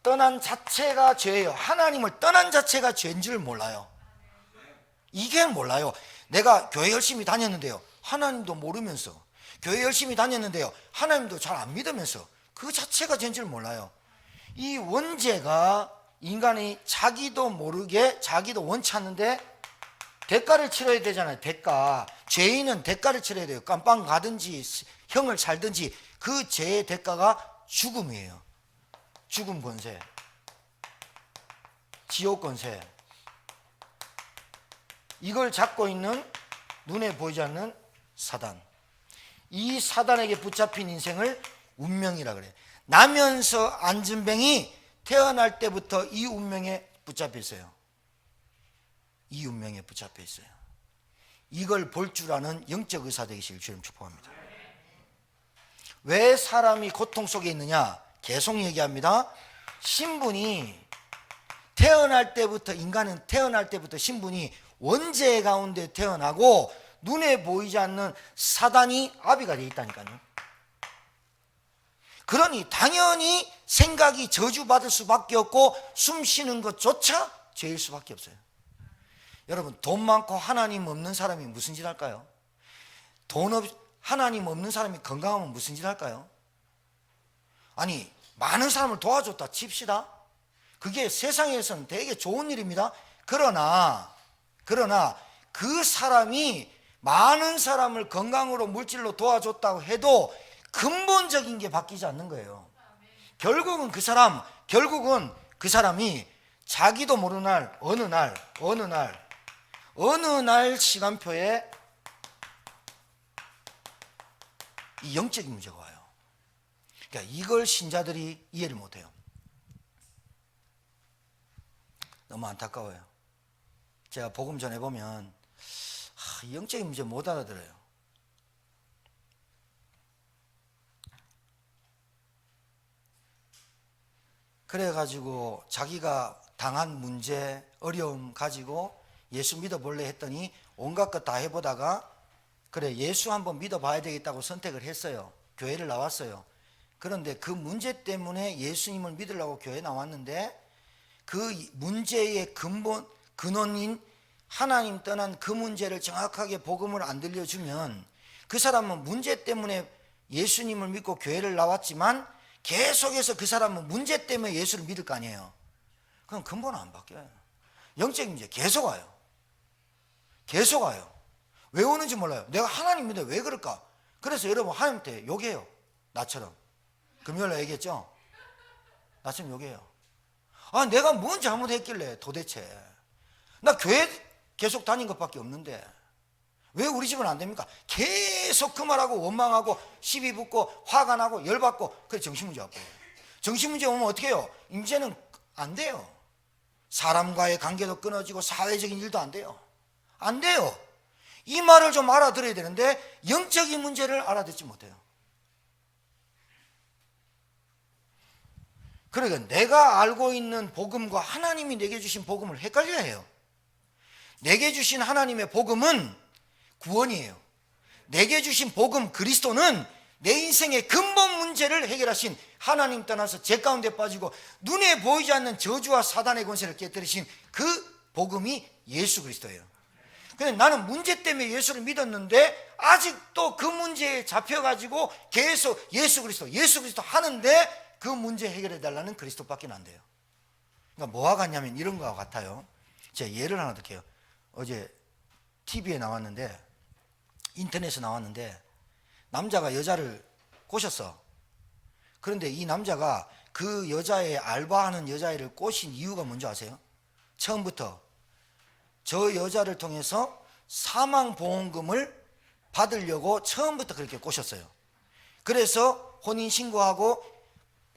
떠난 자체가 죄예요. 하나님을 떠난 자체가 죄인 줄 몰라요. 이게 몰라요. 내가 교회 열심히 다녔는데요, 하나님도 모르면서, 교회 열심히 다녔는데요, 하나님도 잘 안 믿으면서, 그 자체가 죄인 줄 몰라요. 이 원죄가 인간이 자기도 모르게 자기도 원치 않는데 대가를 치러야 되잖아요. 대가. 죄인은 대가를 치러야 돼요. 깜빵 가든지 형을 살든지 그 죄의 대가가 죽음이에요. 죽음 권세, 지옥 권세. 이걸 잡고 있는 눈에 보이지 않는 사단. 이 사단에게 붙잡힌 인생을 운명이라 그래요. 나면서 안전뱅이 태어날 때부터 이 운명에 붙잡혀 있어요. 이 운명에 붙잡혀 있어요. 이걸 볼 줄 아는 영적 의사 되시길 주님 축복합니다. 왜 사람이 고통 속에 있느냐? 계속 얘기합니다. 신분이 태어날 때부터, 인간은 태어날 때부터 신분이 원죄 가운데 태어나고 눈에 보이지 않는 사단이 아비가 되어 있다니까요. 그러니 당연히 생각이 저주받을 수밖에 없고 숨 쉬는 것조차 죄일 수밖에 없어요. 여러분, 돈 많고 하나님 없는 사람이 무슨 짓 할까요? 하나님 없는 사람이 건강하면 무슨 짓 할까요? 아니, 많은 사람을 도와줬다 칩시다. 그게 세상에서는 되게 좋은 일입니다. 그러나 그 사람이 많은 사람을 건강으로 물질로 도와줬다고 해도 근본적인 게 바뀌지 않는 거예요. 결국은 그 사람이 자기도 모르는 날, 어느 날 시간표에 이 영적인 문제가 와요. 그러니까 이걸 신자들이 이해를 못해요. 너무 안타까워요. 제가 복음 전해보면 이 영적인 문제 못 알아들어요. 그래가지고 자기가 당한 문제, 어려움 가지고 예수 믿어볼래 했더니 온갖 것 다 해보다가 그래, 예수 한번 믿어봐야 되겠다고 선택을 했어요. 교회를 나왔어요. 그런데 그 문제 때문에 예수님을 믿으려고 교회에 나왔는데 그 문제의 근원인 하나님 떠난 그 문제를 정확하게 복음을 안 들려주면 그 사람은 문제 때문에 예수님을 믿고 교회를 나왔지만 계속해서 그 사람은 문제 때문에 예수를 믿을 거 아니에요. 그럼 근본은 안 바뀌어요. 영적인 문제 계속 와요. 계속 와요. 왜 오는지 몰라요. 내가 하나님 믿어 왜 그럴까? 그래서 여러분 하나님한테 욕해요. 나처럼. 금요일에 얘기했죠? 나처럼 욕해요. 아, 내가 뭔 잘못했길래 도대체. 나 교회 계속 다닌 것밖에 없는데 왜 우리 집은 안 됩니까? 계속 그 말하고 원망하고 시비 붙고 화가 나고 열받고 그래 정신문제 왔고. 정신문제 오면 어떻게 해요? 이제는 안 돼요. 사람과의 관계도 끊어지고 사회적인 일도 안 돼요. 안 돼요. 이 말을 좀 알아들어야 되는데 영적인 문제를 알아듣지 못해요. 그러니까 내가 알고 있는 복음과 하나님이 내게 주신 복음을 헷갈려야 해요. 내게 주신 하나님의 복음은 구원이에요. 내게 주신 복음 그리스도는 내 인생의 근본 문제를 해결하신, 하나님 떠나서 죄 가운데 빠지고 눈에 보이지 않는 저주와 사단의 권세를 깨뜨리신 그 복음이 예수 그리스도예요. 근데 나는 문제 때문에 예수를 믿었는데 아직도 그 문제에 잡혀가지고 계속 예수 그리스도 하는데 그 문제 해결해 달라는 그리스도밖에 안 돼요. 그러니까 뭐와 같냐면 이런 거와 같아요. 제가 예를 하나 들게요. 어제 TV에 나왔는데, 인터넷에 나왔는데, 남자가 여자를 꼬셨어. 그런데 이 남자가 그 여자의 알바하는 여자애를 꼬신 이유가 뭔지 아세요? 처음부터 저 여자를 통해서 사망보험금을 받으려고 처음부터 그렇게 꼬셨어요. 그래서 혼인신고하고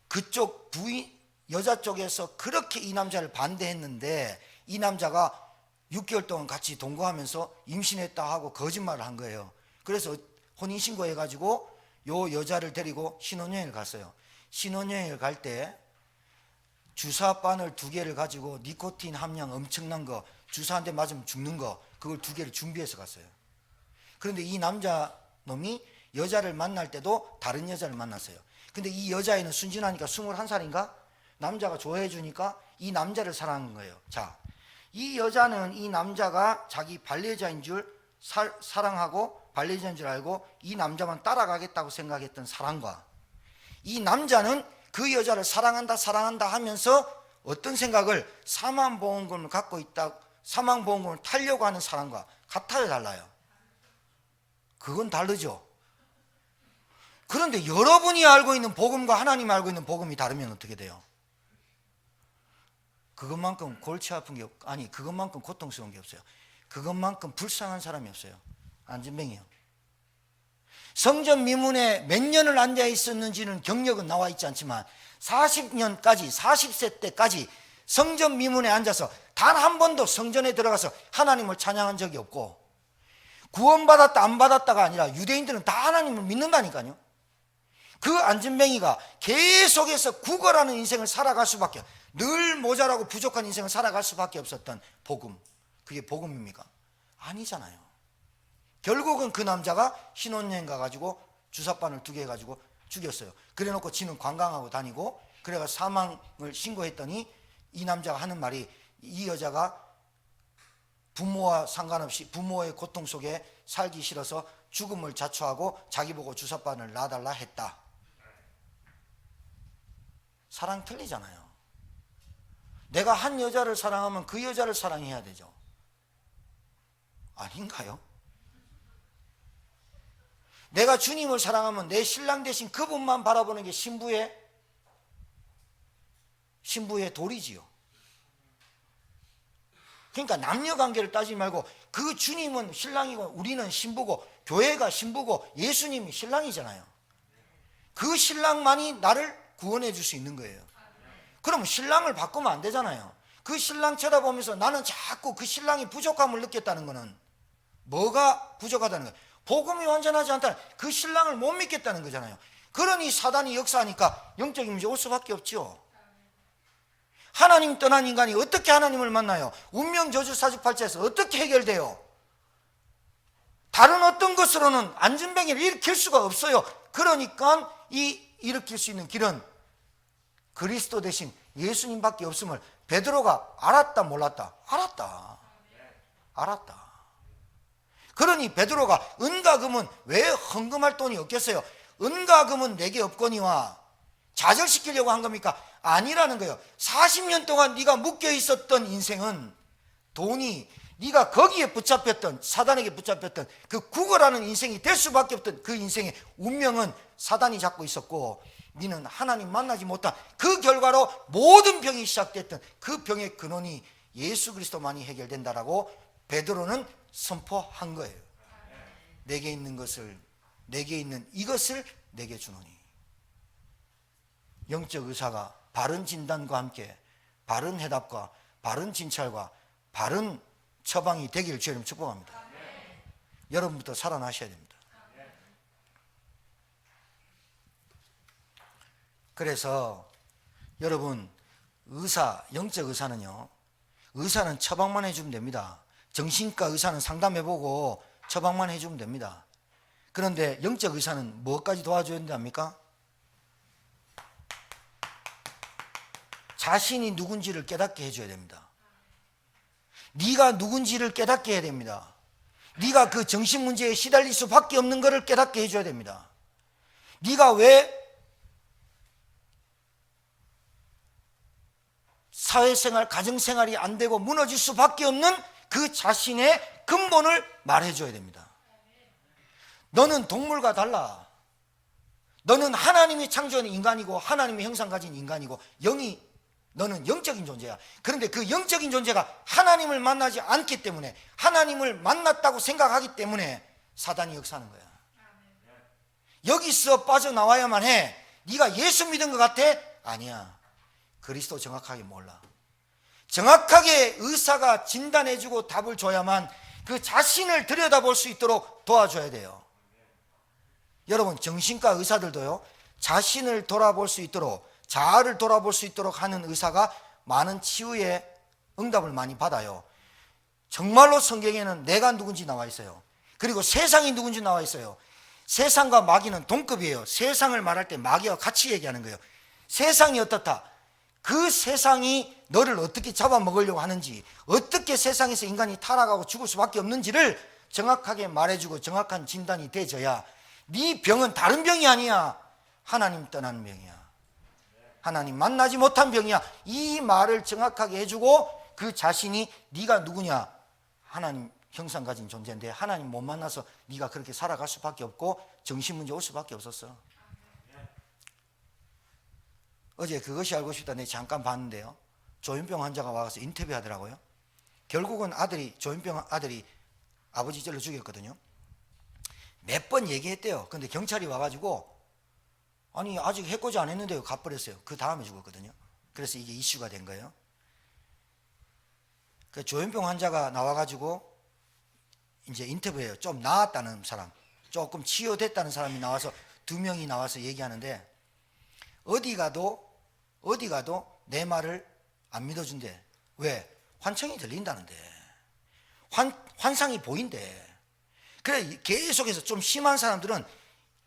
그쪽 부인, 여자 쪽에서 그렇게 이 남자를 반대했는데 이 남자가 6개월 동안 같이 동거하면서 임신했다 하고 거짓말을 한 거예요. 그래서 혼인신고해가지고 요 여자를 데리고 신혼여행을 갔어요. 신혼여행을 갈 때 주사 바늘 2개를 가지고 니코틴 함량 엄청난 거, 주사 한 대 맞으면 죽는 거, 그걸 2개를 준비해서 갔어요. 그런데 이 남자 놈이 여자를 만날 때도 다른 여자를 만났어요. 근데 이 여자애는 순진하니까 21살인가? 남자가 좋아해 주니까 이 남자를 사랑한 거예요. 자, 이 여자는 이 남자가 자기 반려자인 줄 사랑하고 반려자인 줄 알고 이 남자만 따라가겠다고 생각했던 사랑과, 이 남자는 그 여자를 사랑한다 하면서 어떤 생각을, 사망보험금을 갖고 있다, 사망보험금을 타려고 하는 사람과 같아요, 달라요? 그건 다르죠. 그런데 여러분이 알고 있는 복음과 하나님이 알고 있는 복음이 다르면 어떻게 돼요? 그것만큼 골치 아픈 게 아니 그것만큼 고통스러운 게 없어요. 그것만큼 불쌍한 사람이 없어요. 안진뱅이요. 성전 미문에 몇 년을 앉아 있었는지는 경력은 나와 있지 않지만 40년까지, 40세 때까지 성전 미문에 앉아서 단 한 번도 성전에 들어가서 하나님을 찬양한 적이 없고, 구원받았다 안 받았다가 아니라 유대인들은 다 하나님을 믿는다니까요. 그 안진뱅이가 계속해서 구걸하는 인생을 살아갈 수밖에, 늘 모자라고 부족한 인생을 살아갈 수밖에 없었던 복음, 그게 복음입니까? 아니잖아요. 결국은 그 남자가 신혼여행 가가지고 주사바늘 2개 가지고 죽였어요. 그래놓고 지는 관광하고 다니고, 그래가 사망을 신고했더니 이 남자가 하는 말이, 이 여자가 부모와 상관없이 부모의 고통 속에 살기 싫어서 죽음을 자초하고 자기 보고 주사바늘 놔달라 했다. 사랑 틀리잖아요. 내가 한 여자를 사랑하면 그 여자를 사랑해야 되죠. 아닌가요? 내가 주님을 사랑하면 내 신랑 대신 그분만 바라보는 게 신부의 도리지요. 그러니까 남녀관계를 따지지 말고 그 주님은 신랑이고 우리는 신부고 교회가 신부고 예수님이 신랑이잖아요. 그 신랑만이 나를 구원해 줄 수 있는 거예요. 그럼 신랑을 바꾸면 안 되잖아요. 그 신랑 쳐다보면서 나는 자꾸 그 신랑이 부족함을 느꼈다는 거는 뭐가 부족하다는 거예요? 복음이 완전하지 않다는, 그 신랑을 못 믿겠다는 거잖아요. 그러니 사단이 역사하니까 영적인 문제 올 수밖에 없죠. 하나님 떠난 인간이 어떻게 하나님을 만나요? 운명 저주 사주팔자에서 어떻게 해결돼요? 다른 어떤 것으로는 안진뱅이를 일으킬 수가 없어요. 그러니까 일으킬 수 있는 길은 그리스도 대신 예수님밖에 없음을 베드로가 알았다 몰랐다? 알았다. 그러니 베드로가 은과 금은 왜 헌금할 돈이 없겠어요? 은과 금은 내게 없거니와 좌절시키려고 한 겁니까? 아니라는 거예요. 40년 동안 네가 묶여 있었던 인생은 돈이, 네가 거기에 붙잡혔던, 사단에게 붙잡혔던 그 구걸하는 인생이 될 수밖에 없던 그 인생의 운명은 사단이 잡고 있었고, 네는 하나님 만나지 못한 그 결과로 모든 병이 시작됐던 그 병의 근원이 예수 그리스도만이 해결된다라고 베드로는 선포한 거예요. 내게 있는 이것을 내게 주노니. 영적 의사가 바른 진단과 함께 바른 해답과 바른 진찰과 바른 처방이 되기를 주님 축복합니다. 여러분부터 살아나셔야 됩니다. 그래서 여러분, 영적 의사는요, 의사는 처방만 해주면 됩니다. 정신과 의사는 상담해보고 처방만 해주면 됩니다. 그런데 영적 의사는 뭐까지 도와줘야 된답니까? 자신이 누군지를 깨닫게 해줘야 됩니다. 네가 누군지를 깨닫게 해야 됩니다. 네가 그 정신 문제에 시달릴 수밖에 없는 것을 깨닫게 해줘야 됩니다. 네가 왜 사회생활, 가정생활이 안 되고 무너질 수밖에 없는 그 자신의 근본을 말해줘야 됩니다. 너는 동물과 달라. 너는 하나님이 창조한 인간이고 하나님의 형상 가진 인간이고 너는 영적인 존재야. 그런데 그 영적인 존재가 하나님을 만나지 않기 때문에, 하나님을 만났다고 생각하기 때문에 사단이 역사하는 거야. 여기서 빠져나와야만 해. 네가 예수 믿은 것 같아? 아니야. 그리스도 정확하게 몰라. 정확하게 의사가 진단해주고 답을 줘야만 그 자신을 들여다볼 수 있도록 도와줘야 돼요. 여러분, 정신과 의사들도요, 자신을 돌아볼 수 있도록, 자아를 돌아볼 수 있도록 하는 의사가 많은 치유의 응답을 많이 받아요. 정말로 성경에는 내가 누군지 나와 있어요. 그리고 세상이 누군지 나와 있어요. 세상과 마귀는 동급이에요. 세상을 말할 때 마귀와 같이 얘기하는 거예요. 세상이 어떻다? 그 세상이 너를 어떻게 잡아먹으려고 하는지, 어떻게 세상에서 인간이 타락하고 죽을 수밖에 없는지를 정확하게 말해주고 정확한 진단이 돼져야 네 병은 다른 병이 아니야. 하나님 떠나는 병이야. 하나님 만나지 못한 병이야. 이 말을 정확하게 해주고 그 자신이 네가 누구냐? 하나님 형상 가진 존재인데 하나님 못 만나서 네가 그렇게 살아갈 수밖에 없고 정신문제 올 수밖에 없었어. 어제 그것이 알고 싶다 내 잠깐 봤는데요, 조현병 환자가 와서 인터뷰하더라고요. 결국은 조현병 아들이 아버지 찔러 죽였거든요. 몇 번 얘기했대요. 근데 경찰이 와가지고 아니 아직 해코지 안 했는데요 가버렸어요. 그 다음에 죽었거든요. 그래서 이게 이슈가 된 거예요. 그 조현병 환자가 나와가지고 이제 인터뷰해요. 좀 나았다는 사람, 조금 치유됐다는 사람이 나와서 2명이 나와서 얘기하는데 어디 가도 내 말을 안 믿어준대. 왜? 환청이 들린다는데, 환상이 보인대. 그래 계속해서 좀 심한 사람들은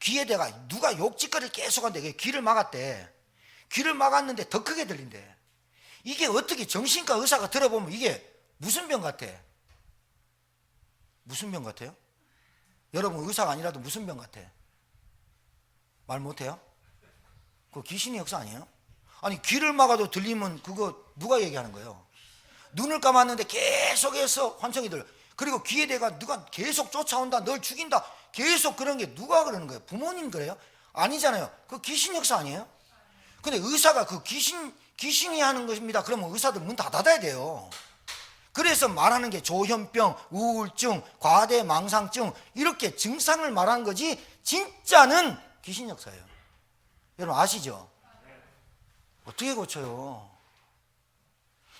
귀에다가 누가 욕짓거리를 계속한대. 귀를 막았대. 귀를 막았는데 더 크게 들린대. 이게 어떻게 정신과 의사가 들어보면 이게 무슨 병 같아? 무슨 병 같아요? 여러분 의사가 아니라도 무슨 병 같아? 말 못해요? 그거 귀신의 역사 아니에요? 아니 귀를 막아도 들리면 그거 누가 얘기하는 거예요? 눈을 감았는데 계속해서 환청이 들려. 그리고 귀에 대가 누가 계속 쫓아온다, 널 죽인다, 계속 그런 게 누가 그러는 거예요? 부모님 그래요? 아니잖아요. 그 귀신 역사 아니에요? 근데 의사가 그 귀신이 하는 것입니다. 그러면 의사들 문 다 닫아야 돼요. 그래서 말하는 게 조현병, 우울증, 과대망상증 이렇게 증상을 말하는 거지 진짜는 귀신 역사예요. 여러분 아시죠? 어떻게 고쳐요?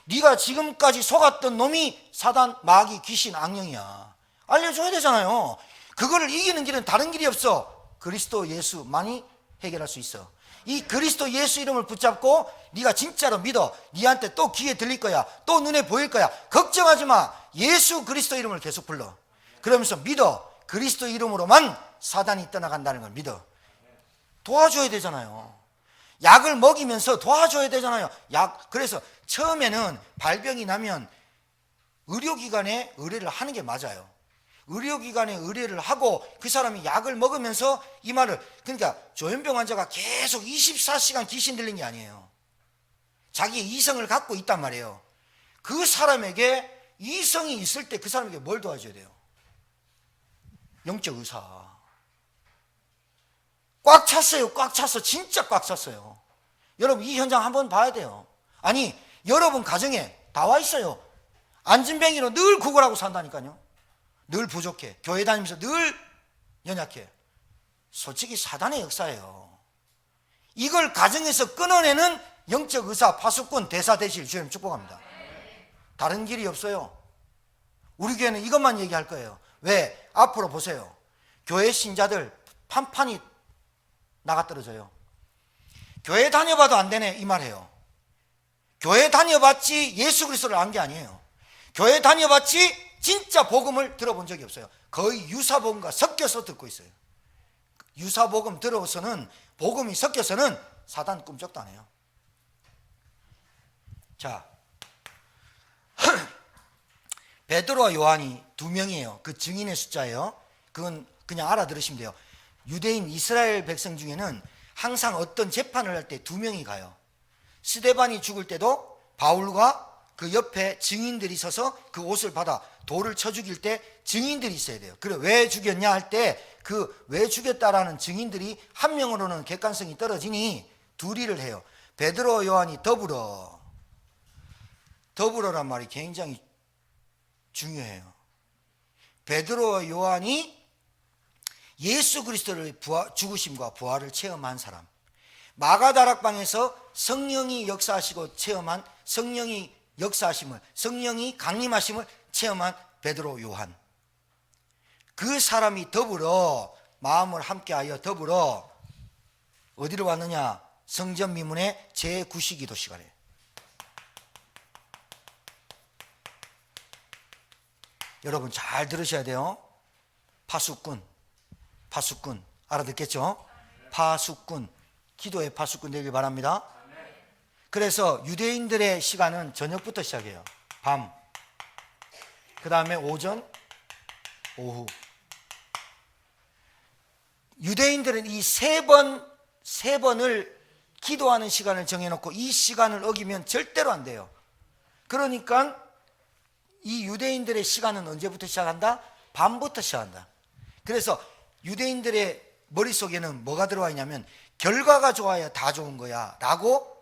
네가 지금까지 속았던 놈이 사단, 마귀, 귀신, 악령이야. 알려줘야 되잖아요. 그거를 이기는 길은 다른 길이 없어. 그리스도 예수만이 해결할 수 있어. 이 그리스도 예수 이름을 붙잡고 네가 진짜로 믿어. 네한테 또 귀에 들릴 거야. 또 눈에 보일 거야. 걱정하지 마. 예수 그리스도 이름을 계속 불러. 그러면서 믿어. 그리스도 이름으로만 사단이 떠나간다는 걸 믿어. 도와줘야 되잖아요. 약을 먹이면서 도와줘야 되잖아요. 그래서 처음에는 발병이 나면 의료기관에 의뢰를 하는 게 맞아요. 의료기관에 의뢰를 하고 그 사람이 약을 먹으면서 이 말을, 그러니까 조현병 환자가 계속 24시간 귀신 들린 게 아니에요. 자기의 이성을 갖고 있단 말이에요. 그 사람에게 이성이 있을 때 그 사람에게 뭘 도와줘야 돼요? 영적 의사. 꽉 찼어요. 꽉 찼어. 진짜 꽉 찼어요. 여러분 이 현장 한번 봐야 돼요. 아니 여러분 가정에 다 와 있어요. 안진뱅이로 늘 구걸하고 산다니까요. 늘 부족해. 교회 다니면서 늘 연약해. 솔직히 사단의 역사예요. 이걸 가정에서 끊어내는 영적 의사, 파수꾼, 대사 되실 주님 축복합니다. 다른 길이 없어요. 우리 교회는 이것만 얘기할 거예요. 왜? 앞으로 보세요. 교회 신자들 판판이 나가떨어져요. 교회 다녀봐도 안 되네 이 말해요. 교회 다녀봤지 예수 그리스도를 안 게 아니에요. 교회 다녀봤지 진짜 복음을 들어본 적이 없어요. 거의 유사복음과 섞여서 듣고 있어요. 유사복음 들어서는, 복음이 섞여서는 사단 꿈쩍도 안 해요. 자, 베드로와 요한이 두 명이에요. 그 증인의 숫자예요. 그건 그냥 알아들으시면 돼요. 유대인 이스라엘 백성 중에는 항상 어떤 재판을 할 때 두 명이 가요. 스데반이 죽을 때도 바울과 그 옆에 증인들이 서서 그 옷을 받아 돌을 쳐 죽일 때 증인들이 있어야 돼요. 그래 왜 죽였냐 할 때 그 왜 죽였다라는 증인들이 한 명으로는 객관성이 떨어지니 둘이를 해요. 베드로 요한이 더불어란 말이 굉장히 중요해요. 베드로 요한이 예수 그리스도의 죽으심과 부활을 체험한 사람, 마가다락방에서 성령이 역사하시고 체험한 성령이 역사하심을, 성령이 강림하심을 체험한 베드로 요한, 그 사람이 더불어 마음을 함께하여 더불어 어디로 왔느냐? 성전 미문의 제9시 기도 시간에. 여러분 잘 들으셔야 돼요. 파수꾼 알아듣겠죠? 파수꾼, 기도의 파수꾼 되길 바랍니다. 그래서 유대인들의 시간은 저녁부터 시작해요. 밤, 그 다음에 오전, 오후. 유대인들은 이 세 번을 기도하는 시간을 정해놓고 이 시간을 어기면 절대로 안 돼요. 그러니까 이 유대인들의 시간은 언제부터 시작한다? 밤부터 시작한다. 그래서 유대인들의 머릿속에는 뭐가 들어와 있냐면 결과가 좋아야 다 좋은 거야 라고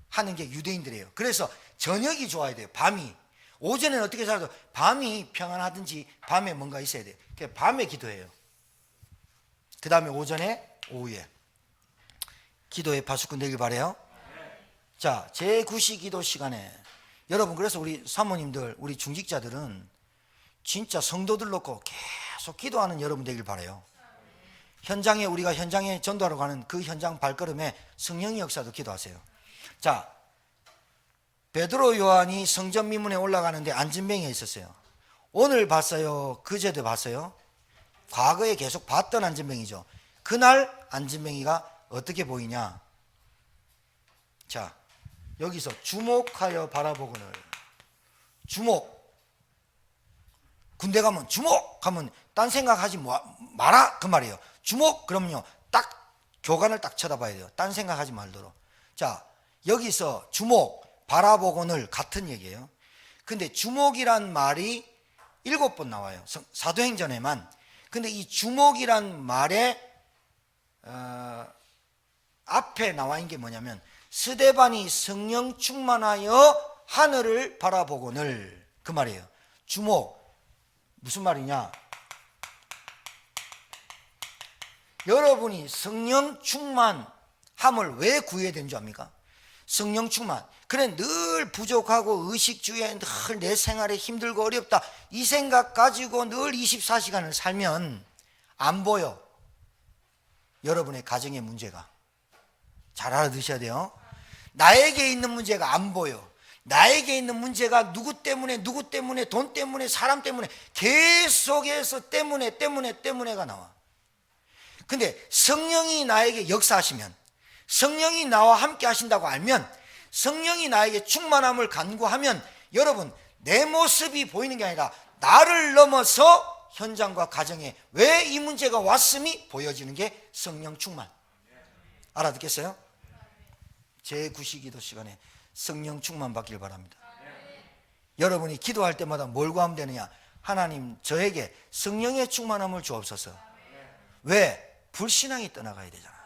하는 게 유대인들이에요. 그래서 저녁이 좋아야 돼요. 밤이. 오전에는 어떻게 살아도 밤이 평안하든지 밤에 뭔가 있어야 돼요. 그래서 밤에 기도해요. 그 다음에 오전에, 오후에 기도의 파수꾼 되길 바라요. 자, 제9시 기도 시간에 여러분, 그래서 우리 사모님들, 우리 중직자들은 진짜 성도들 놓고 계속 기도하는 여러분 되길 바라요. 현장에, 우리가 현장에 전도하러 가는 그 현장 발걸음에 성령의 역사도 기도하세요. 자, 베드로 요한이 성전 미문에 올라가는데 안진뱅이가 있었어요. 오늘 봤어요? 그제도 봤어요? 과거에 계속 봤던 안진뱅이죠. 그날 안진뱅이가 어떻게 보이냐? 자, 여기서 주목하여 바라보거늘. 주목. 군대 가면 주목하면 딴 생각하지 마라 그 말이에요. 주목 그러면요 딱 교관을 딱 쳐다봐야 돼요. 딴 생각하지 말도록. 자, 여기서 주목, 바라보거늘 같은 얘기예요. 근데 주목이란 말이 7번 나와요. 사도행전에만. 근데 이 주목이란 말에 앞에 나와 있는 게 뭐냐면 스데반이 성령 충만하여 하늘을 바라보거늘, 그 말이에요. 주목. 무슨 말이냐? 여러분이 성령 충만함을 왜 구해야 되는 줄 압니까? 성령 충만. 그래 늘 부족하고 의식주의에 늘 내 생활에 힘들고 어렵다 이 생각 가지고 늘 24시간을 살면 안 보여. 여러분의 가정의 문제가. 잘 알아두셔야 돼요. 나에게 있는 문제가 안 보여. 나에게 있는 문제가 누구 때문에 돈 때문에 사람 때문에 계속해서 때문에가 나와. 근데 성령이 나에게 역사하시면, 성령이 나와 함께 하신다고 알면, 성령이 나에게 충만함을 간구하면 여러분 내 모습이 보이는 게 아니라 나를 넘어서 현장과 가정에 왜 이 문제가 왔음이 보여지는 게 성령 충만. 알아듣겠어요? 제9시 기도 시간에 성령 충만 받길 바랍니다. 여러분이 기도할 때마다 뭘 구하면 되느냐? 하나님 저에게 성령의 충만함을 주옵소서. 왜? 불신앙이 떠나가야 되잖아.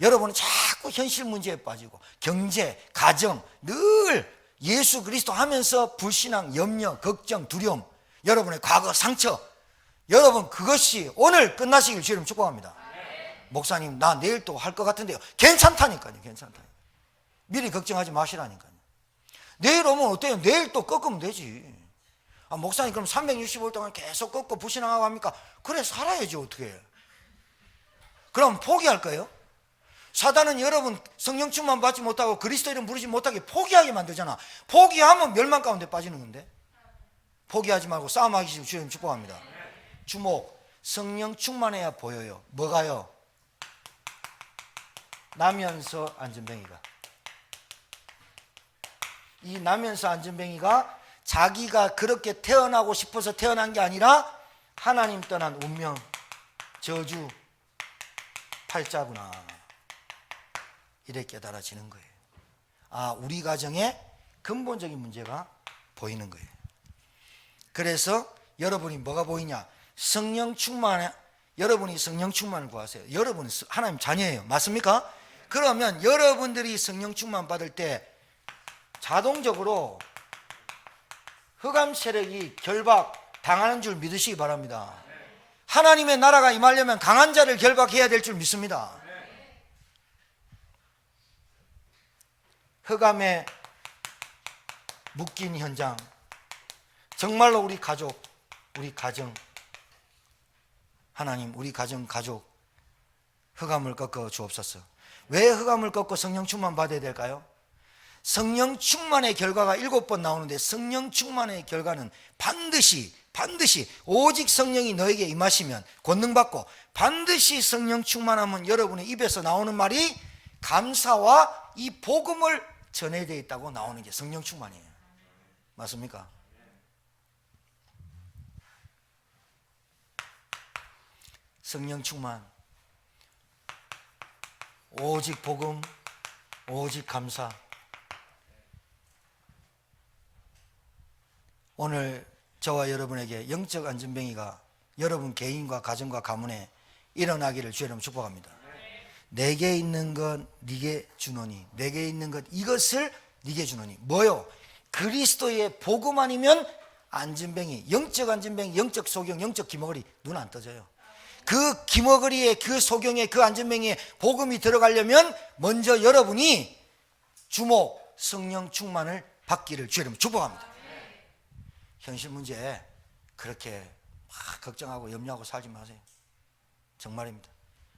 여러분은 자꾸 현실 문제에 빠지고 경제, 가정 늘 예수 그리스도 하면서 불신앙, 염려, 걱정, 두려움, 여러분의 과거 상처, 여러분 그것이 오늘 끝나시길 주님 축복합니다. 목사님 나 내일 또 할 것 같은데요. 괜찮다니까요. 괜찮다니까요. 미리 걱정하지 마시라니까요. 내일 오면 어때요? 내일 또 꺾으면 되지. 아, 목사님 그럼 365일 동안 계속 꺾고 불신앙하고 합니까? 그래 살아야지 어떻게 해요. 그럼 포기할 거예요? 사단은 여러분 성령 충만 받지 못하고 그리스도 이름 부르지 못하게 포기하게 만들잖아. 포기하면 멸망 가운데 빠지는 건데. 포기하지 말고 싸움하기 주님 축복합니다. 주목. 성령 충만해야 보여요. 뭐가요? 나면서 안전뱅이가. 이 나면서 안전뱅이가 자기가 그렇게 태어나고 싶어서 태어난 게 아니라 하나님 떠난 운명, 저주, 팔자구나. 이렇게 깨달아지는 거예요. 아, 우리 가정에 근본적인 문제가 보이는 거예요. 그래서 여러분이 뭐가 보이냐? 성령 충만, 여러분이 성령 충만을 구하세요. 여러분은 하나님 자녀예요. 맞습니까? 그러면 여러분들이 성령 충만 받을 때 자동적으로 흑암 세력이 결박 당하는 줄 믿으시기 바랍니다. 하나님의 나라가 임하려면 강한 자를 결박해야 될 줄 믿습니다. 흑암에 묶인 현장, 정말로 우리 가족, 우리 가정, 하나님 우리 가정, 가족 흑암을 꺾어 주옵소서. 왜 흑암을 꺾고 성령 충만 받아야 될까요? 성령 충만의 결과가 7번 나오는데 성령 충만의 결과는 반드시 오직 성령이 너에게 임하시면 권능받고, 반드시 성령 충만하면 여러분의 입에서 나오는 말이 감사와 이 복음을 전해야 되어 있다고 나오는 게 성령 충만이에요. 맞습니까? 성령 충만, 오직 복음, 오직 감사. 오늘 저와 여러분에게 영적 안전뱅이가 여러분 개인과 가정과 가문에 일어나기를 주의 이름으로 축복합니다. 내게 있는 것 네게 주노니, 내게 있는 것 이것을 네게 주노니. 뭐요? 그리스도의 복음 아니면 안전뱅이, 영적 안전뱅이, 영적 소경, 영적 기머거리 눈 안 떠져요. 그 기머거리에, 그 소경에, 그 안전뱅이에 복음이 들어가려면 먼저 여러분이 주목 성령 충만을 받기를 주의 이름으로 축복합니다. 현실 문제에 그렇게 막 걱정하고 염려하고 살지 마세요. 정말입니다.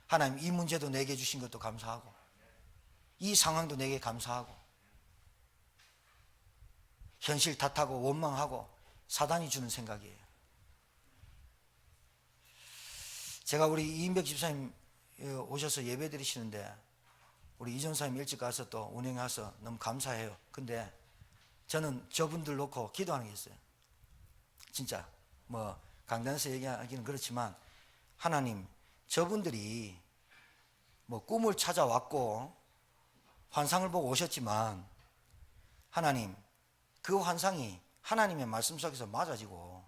하나님 이 문제도 내게 주신 것도 감사하고, 이 상황도 내게 감사하고, 현실 탓하고 원망하고 사단이 주는 생각이에요. 제가 우리 이인백 집사님 오셔서 예배 드리시는데 우리 이전사님 일찍 가서 또 운행해서 너무 감사해요. 근데 저는 저분들 놓고 기도하는 게 있어요. 진짜 뭐 강단에서 얘기하기는 그렇지만, 하나님 저분들이 뭐 꿈을 찾아왔고 환상을 보고 오셨지만, 하나님 그 환상이 하나님의 말씀 속에서 맞아지고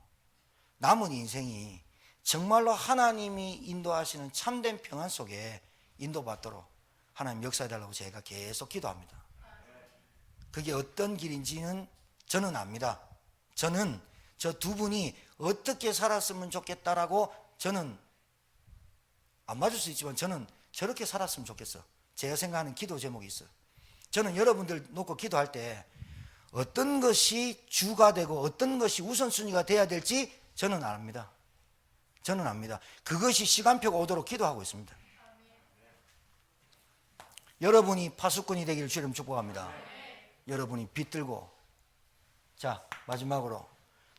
남은 인생이 정말로 하나님이 인도하시는 참된 평안 속에 인도받도록 하나님 역사해달라고 제가 계속 기도합니다. 그게 어떤 길인지는 저는 압니다. 저는 저 두 분이 어떻게 살았으면 좋겠다라고, 저는 안 맞을 수 있지만 저는 저렇게 살았으면 좋겠어. 제가 생각하는 기도 제목이 있어요. 저는 여러분들 놓고 기도할 때 어떤 것이 주가 되고 어떤 것이 우선순위가 돼야 될지 저는 압니다. 저는 압니다. 그것이 시간표가 오도록 기도하고 있습니다. 여러분이 파수꾼이 되기를 주님 축복합니다. 여러분이 빛들고. 자, 마지막으로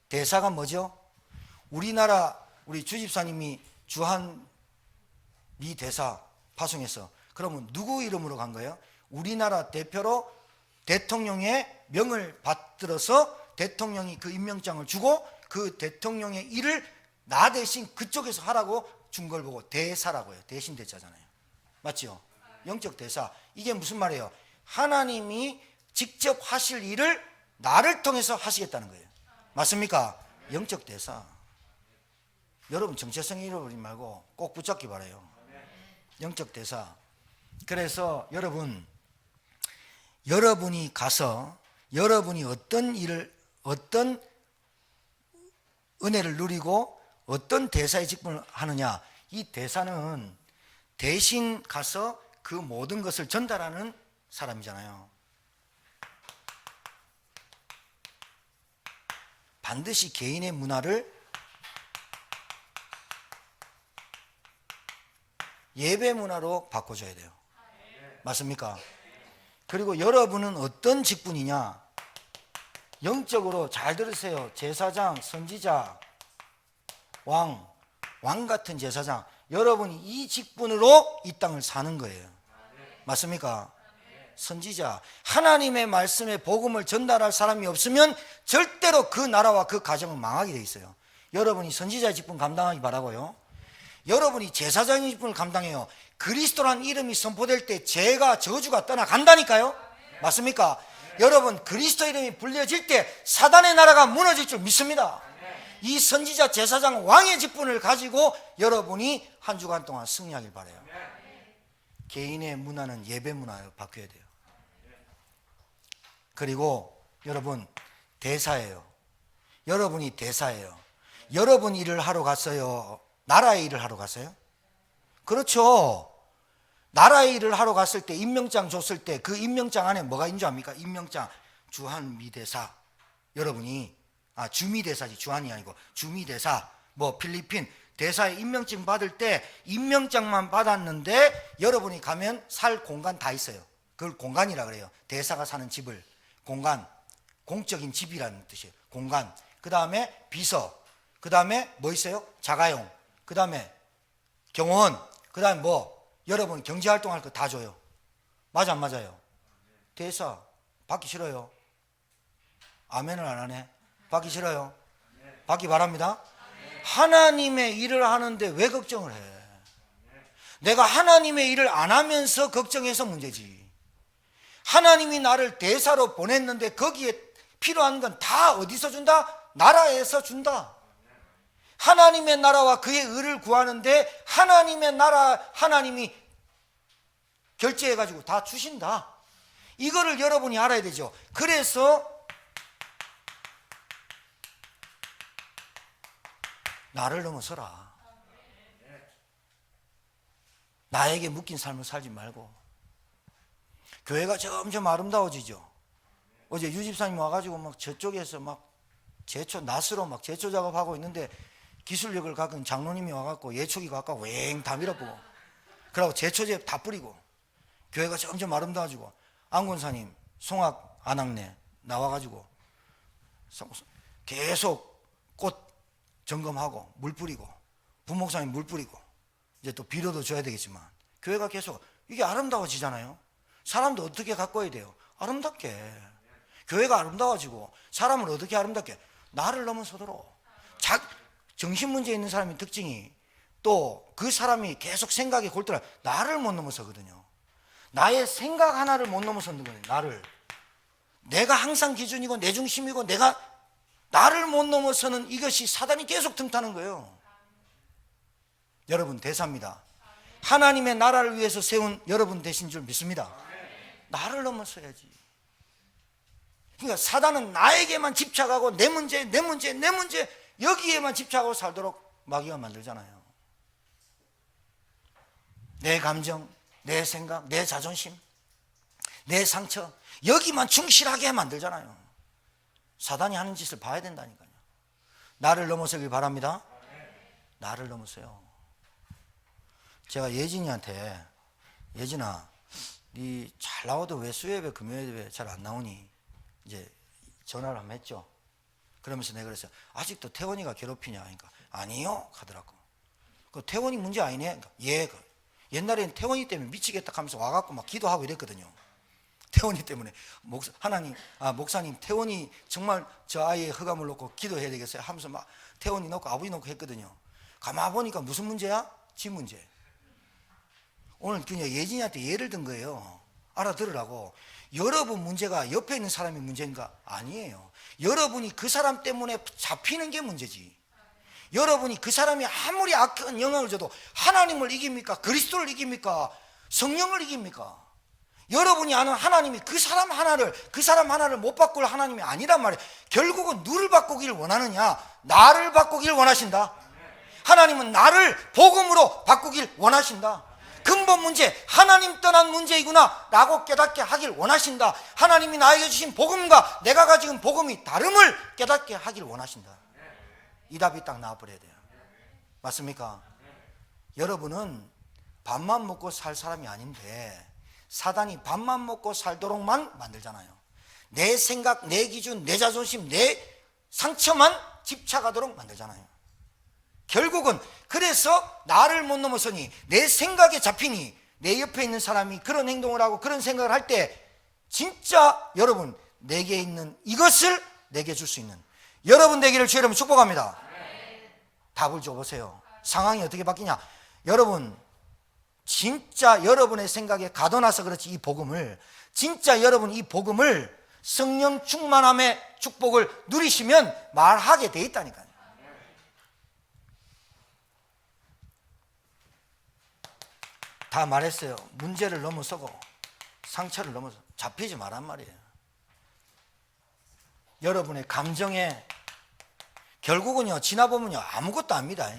대사가 뭐죠? 우리나라 우리 주집사님이 주한 미 대사 파송했어. 그러면 누구 이름으로 간 거예요? 우리나라 대표로 대통령의 명을 받들어서 대통령이 그 임명장을 주고 그 대통령의 일을 나 대신 그쪽에서 하라고 준 걸 보고 대사라고 해요. 대신 대자잖아요. 맞죠? 영적 대사. 이게 무슨 말이에요? 하나님이 직접 하실 일을 나를 통해서 하시겠다는 거예요. 맞습니까? 영적 대사. 여러분 정체성 잃어버리지 말고 꼭 붙잡기 바라요. 영적 대사. 그래서 여러분이 가서 여러분이 어떤 일을, 어떤 은혜를 누리고 어떤 대사의 직분을 하느냐, 이 대사는 대신 가서 그 모든 것을 전달하는 사람이잖아요. 반드시 개인의 문화를 예배 문화로 바꿔줘야 돼요. 맞습니까? 그리고 여러분은 어떤 직분이냐? 영적으로 잘 들으세요. 제사장, 선지자, 왕 같은 제사장. 여러분이 이 직분으로 이 땅을 사는 거예요. 맞습니까? 선지자, 하나님의 말씀의 복음을 전달할 사람이 없으면 절대로 그 나라와 그 가정은 망하게 돼 있어요. 여러분이 선지자의 직분 감당하기 바라고요. 여러분이 제사장의 직분을 감당해요. 그리스도란 이름이 선포될 때 죄가 저주가 떠나간다니까요. 맞습니까? 여러분, 그리스도 이름이 불려질 때 사단의 나라가 무너질 줄 믿습니다. 이 선지자, 제사장, 왕의 직분을 가지고 여러분이 한 주간 동안 승리하길 바라요. 개인의 문화는 예배 문화로 바뀌어야 돼요. 그리고 여러분, 대사예요. 여러분이 대사예요. 여러분 일을 하러 갔어요? 나라의 일을 하러 갔어요? 그렇죠. 나라의 일을 하러 갔을 때 임명장 줬을 때 그 임명장 안에 뭐가 있는 줄 압니까? 임명장, 주한미대사. 여러분이 주미대사지, 주한이 아니고 주미대사, 뭐 필리핀 대사의 임명증 받을 때 임명장만 받았는데 여러분이 가면 살 공간 다 있어요. 그걸 공간이라 그래요. 대사가 사는 집을. 공간, 공적인 집이라는 뜻이에요. 공간. 그 다음에 비서, 그 다음에 뭐 있어요? 자가용, 그 다음에 경호원, 그 다음에 뭐 여러분 경제활동할 거 다 줘요. 맞아 안 맞아요? 대사 받기 싫어요? 아멘을 안 하네. 받기 싫어요? 받기 바랍니다. 하나님의 일을 하는데 왜 걱정을 해? 내가 하나님의 일을 안 하면서 걱정해서 문제지. 하나님이 나를 대사로 보냈는데 거기에 필요한 건 다 어디서 준다? 나라에서 준다. 하나님의 나라와 그의 의를 구하는데 하나님의 나라, 하나님이 결제해가지고 다 주신다. 이거를 여러분이 알아야 되죠. 그래서 나를 넘어서라. 나에게 묶인 삶을 살지 말고. 교회가 점점 아름다워지죠. 어제 유집사님 와가지고 막 저쪽에서 막 제초, 낫으로 막 제초 작업하고 있는데 기술력을 갖은 장로님이 와갖고 예초기 갖고 웽 다 밀어보고 그러고 제초제 다 뿌리고 교회가 점점 아름다워지고 안권사님 송악 안악내 나와가지고 계속 꽃 점검하고 물 뿌리고 부목사님 물 뿌리고 이제 또 비료도 줘야 되겠지만 교회가 계속 이게 아름다워지잖아요. 사람도 어떻게 가꿔야 돼요? 아름답게. 교회가 아름다워지고 사람을 어떻게 아름답게? 나를 넘어서도록. 정신 문제 있는 사람의 특징이 또 그 사람이 계속 생각이 골똘해. 나를 못 넘어서거든요. 나의 생각 하나를 못 넘어서는 거예요. 나를. 내가 항상 기준이고 내 중심이고 내가 나를 못 넘어서는 이것이 사단이 계속 틈타는 거예요. 여러분 대사입니다. 하나님의 나라를 위해서 세운 여러분 되신 줄 믿습니다. 나를 넘어서야지. 그러니까 사단은 나에게만 집착하고 내 문제 여기에만 집착하고 살도록 마귀가 만들잖아요. 내 감정, 내 생각, 내 자존심, 내 상처 여기만 충실하게 만들잖아요. 사단이 하는 짓을 봐야 된다니까요. 나를 넘어서길 바랍니다. 나를 넘어서요. 제가 예진이한테 예진아 니 잘 나와도 왜 수요예배 금요예배 잘 안 나오니 이제 전화를 한번 했죠. 그러면서 내가 그랬어요. 아직도 태원이가 괴롭히냐 하니까 아니요 하더라고. 그 태원이 문제 아니네. 그러니까 예. 옛날에는 태원이 때문에 미치겠다 하면서 와갖고 막 기도하고 이랬거든요. 태원이 때문에 목사님 태원이 정말 저 아이의 흑암을 놓고 기도해야 되겠어요 하면서 막 태원이 놓고 아버지 놓고 했거든요. 가만 보니까 무슨 문제야? 지 문제. 오늘 그냥 예진이한테 예를 든 거예요. 알아들으라고. 여러분 문제가 옆에 있는 사람의 문제인가? 아니에요. 여러분이 그 사람 때문에 잡히는 게 문제지. 여러분이 그 사람이 아무리 악한 영향을 줘도 하나님을 이깁니까? 그리스도를 이깁니까? 성령을 이깁니까? 여러분이 아는 하나님이 그 사람 하나를 못 바꿀 하나님이 아니란 말이에요. 결국은 누를 바꾸기를 원하느냐? 나를 바꾸기를 원하신다. 하나님은 나를 복음으로 바꾸길 원하신다. 근본 문제, 하나님 떠난 문제이구나 라고 깨닫게 하길 원하신다. 하나님이 나에게 주신 복음과 내가 가진 복음이 다름을 깨닫게 하길 원하신다. 이 답이 딱 나와버려야 돼요. 맞습니까? 여러분은 밥만 먹고 살 사람이 아닌데 사단이 밥만 먹고 살도록만 만들잖아요. 내 생각, 내 기준, 내 자존심, 내 상처만 집착하도록 만들잖아요. 결국은 그래서 나를 못 넘어서니 내 생각에 잡히니 내 옆에 있는 사람이 그런 행동을 하고 그런 생각을 할 때 진짜 여러분 내게 있는 이것을 내게 줄 수 있는 여러분 되기를 주의 이름으로 축복합니다. 답을 줘보세요. 상황이 어떻게 바뀌냐? 여러분 진짜 여러분의 생각에 가둬놔서 그렇지, 이 복음을 진짜 여러분 이 복음을 성령 충만함의 축복을 누리시면 말하게 돼 있다니까요. 다 말했어요. 문제를 넘어서고 상처를 넘어서 잡히지 말란 말이에요. 여러분의 감정에 결국은요, 지나보면요 아무것도 아닙니다.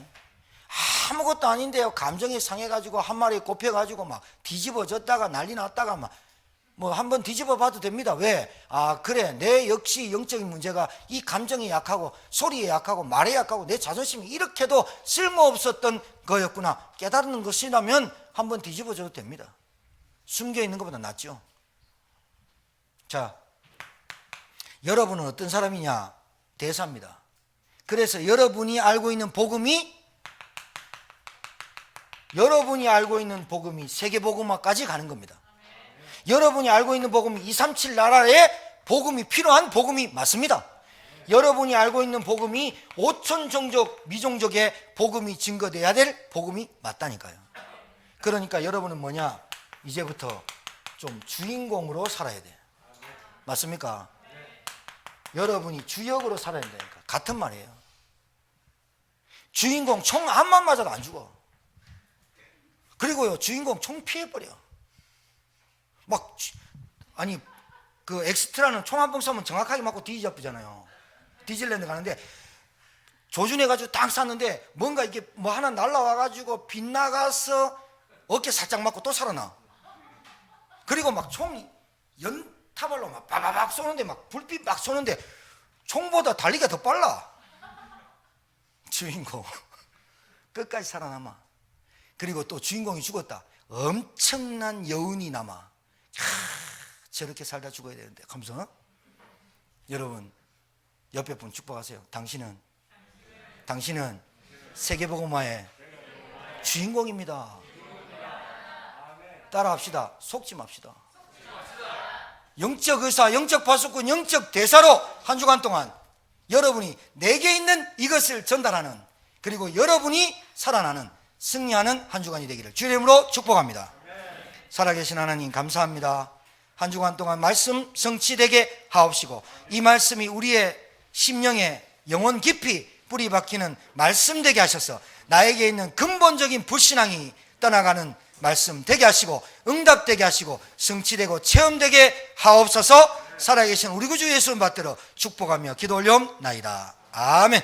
아무것도 아닌데요, 감정이 상해가지고 한 마리 꼽혀가지고 막 뒤집어졌다가 난리 났다가 막 뭐 한번 뒤집어 봐도 됩니다. 왜? 아 그래, 내 역시 영적인 문제가 이 감정이 약하고 소리에 약하고 말에 약하고 내 자존심이 이렇게도 쓸모없었던 거였구나 깨달는 것이라면 한번 뒤집어져도 됩니다. 숨겨있는 것보다 낫죠. 자, 여러분은 어떤 사람이냐? 대사입니다. 그래서 여러분이 알고 있는 복음이 세계복음화까지 가는 겁니다. 여러분이 알고 있는 복음이 237 나라에 복음이 필요한 복음이 맞습니다. 여러분이 알고 있는 복음이 5천 종족 미종족의 복음이 증거돼야 될 복음이 맞다니까요. 그러니까 여러분은 뭐냐? 이제부터 좀 주인공으로 살아야 돼. 맞습니까? 여러분이 주역으로 살아야 된다니까. 같은 말이에요. 주인공 총 한만 맞아도 안 죽어. 그리고요, 주인공 총 피해버려. 막 아니 그 엑스트라는 총 한 방 쏘면 정확하게 맞고 뒤집어지잖아요. 디즈니랜드 가는데 조준해가지고 딱 쐈는데 뭔가 이게 뭐 하나 날라와가지고 빗나가서 어깨 살짝 맞고 또 살아나. 그리고 막 총 연타발로 막 바바박 쏘는데 막 불빛 막 쏘는데 총보다 달리기가 더 빨라. 주인공 끝까지 살아남아. 그리고 또 주인공이 죽었다, 엄청난 여운이 남아. 저렇게 살다 죽어야 되는데 하면서 여러분 옆에 분 축복하세요. 당신은 세계복음화의 주인공입니다. 따라합시다. 속지 맙시다. 영적 의사, 영적 파수꾼, 영적 대사로 한 주간 동안 여러분이 내게 있는 이것을 전달하는, 그리고 여러분이 살아나는 승리하는 한 주간이 되기를 주의 이름으로 축복합니다. 살아계신 하나님 감사합니다. 한 주간 동안 말씀 성취되게 하옵시고 이 말씀이 우리의 심령에 영혼 깊이 뿌리 박히는 말씀 되게 하셔서 나에게 있는 근본적인 불신앙이 떠나가는 말씀 되게 하시고 응답되게 하시고 성취되고 체험되게 하옵소서. 살아계신 우리 구주 예수님 받들어 축복하며 기도 올려옵나이다. 아멘.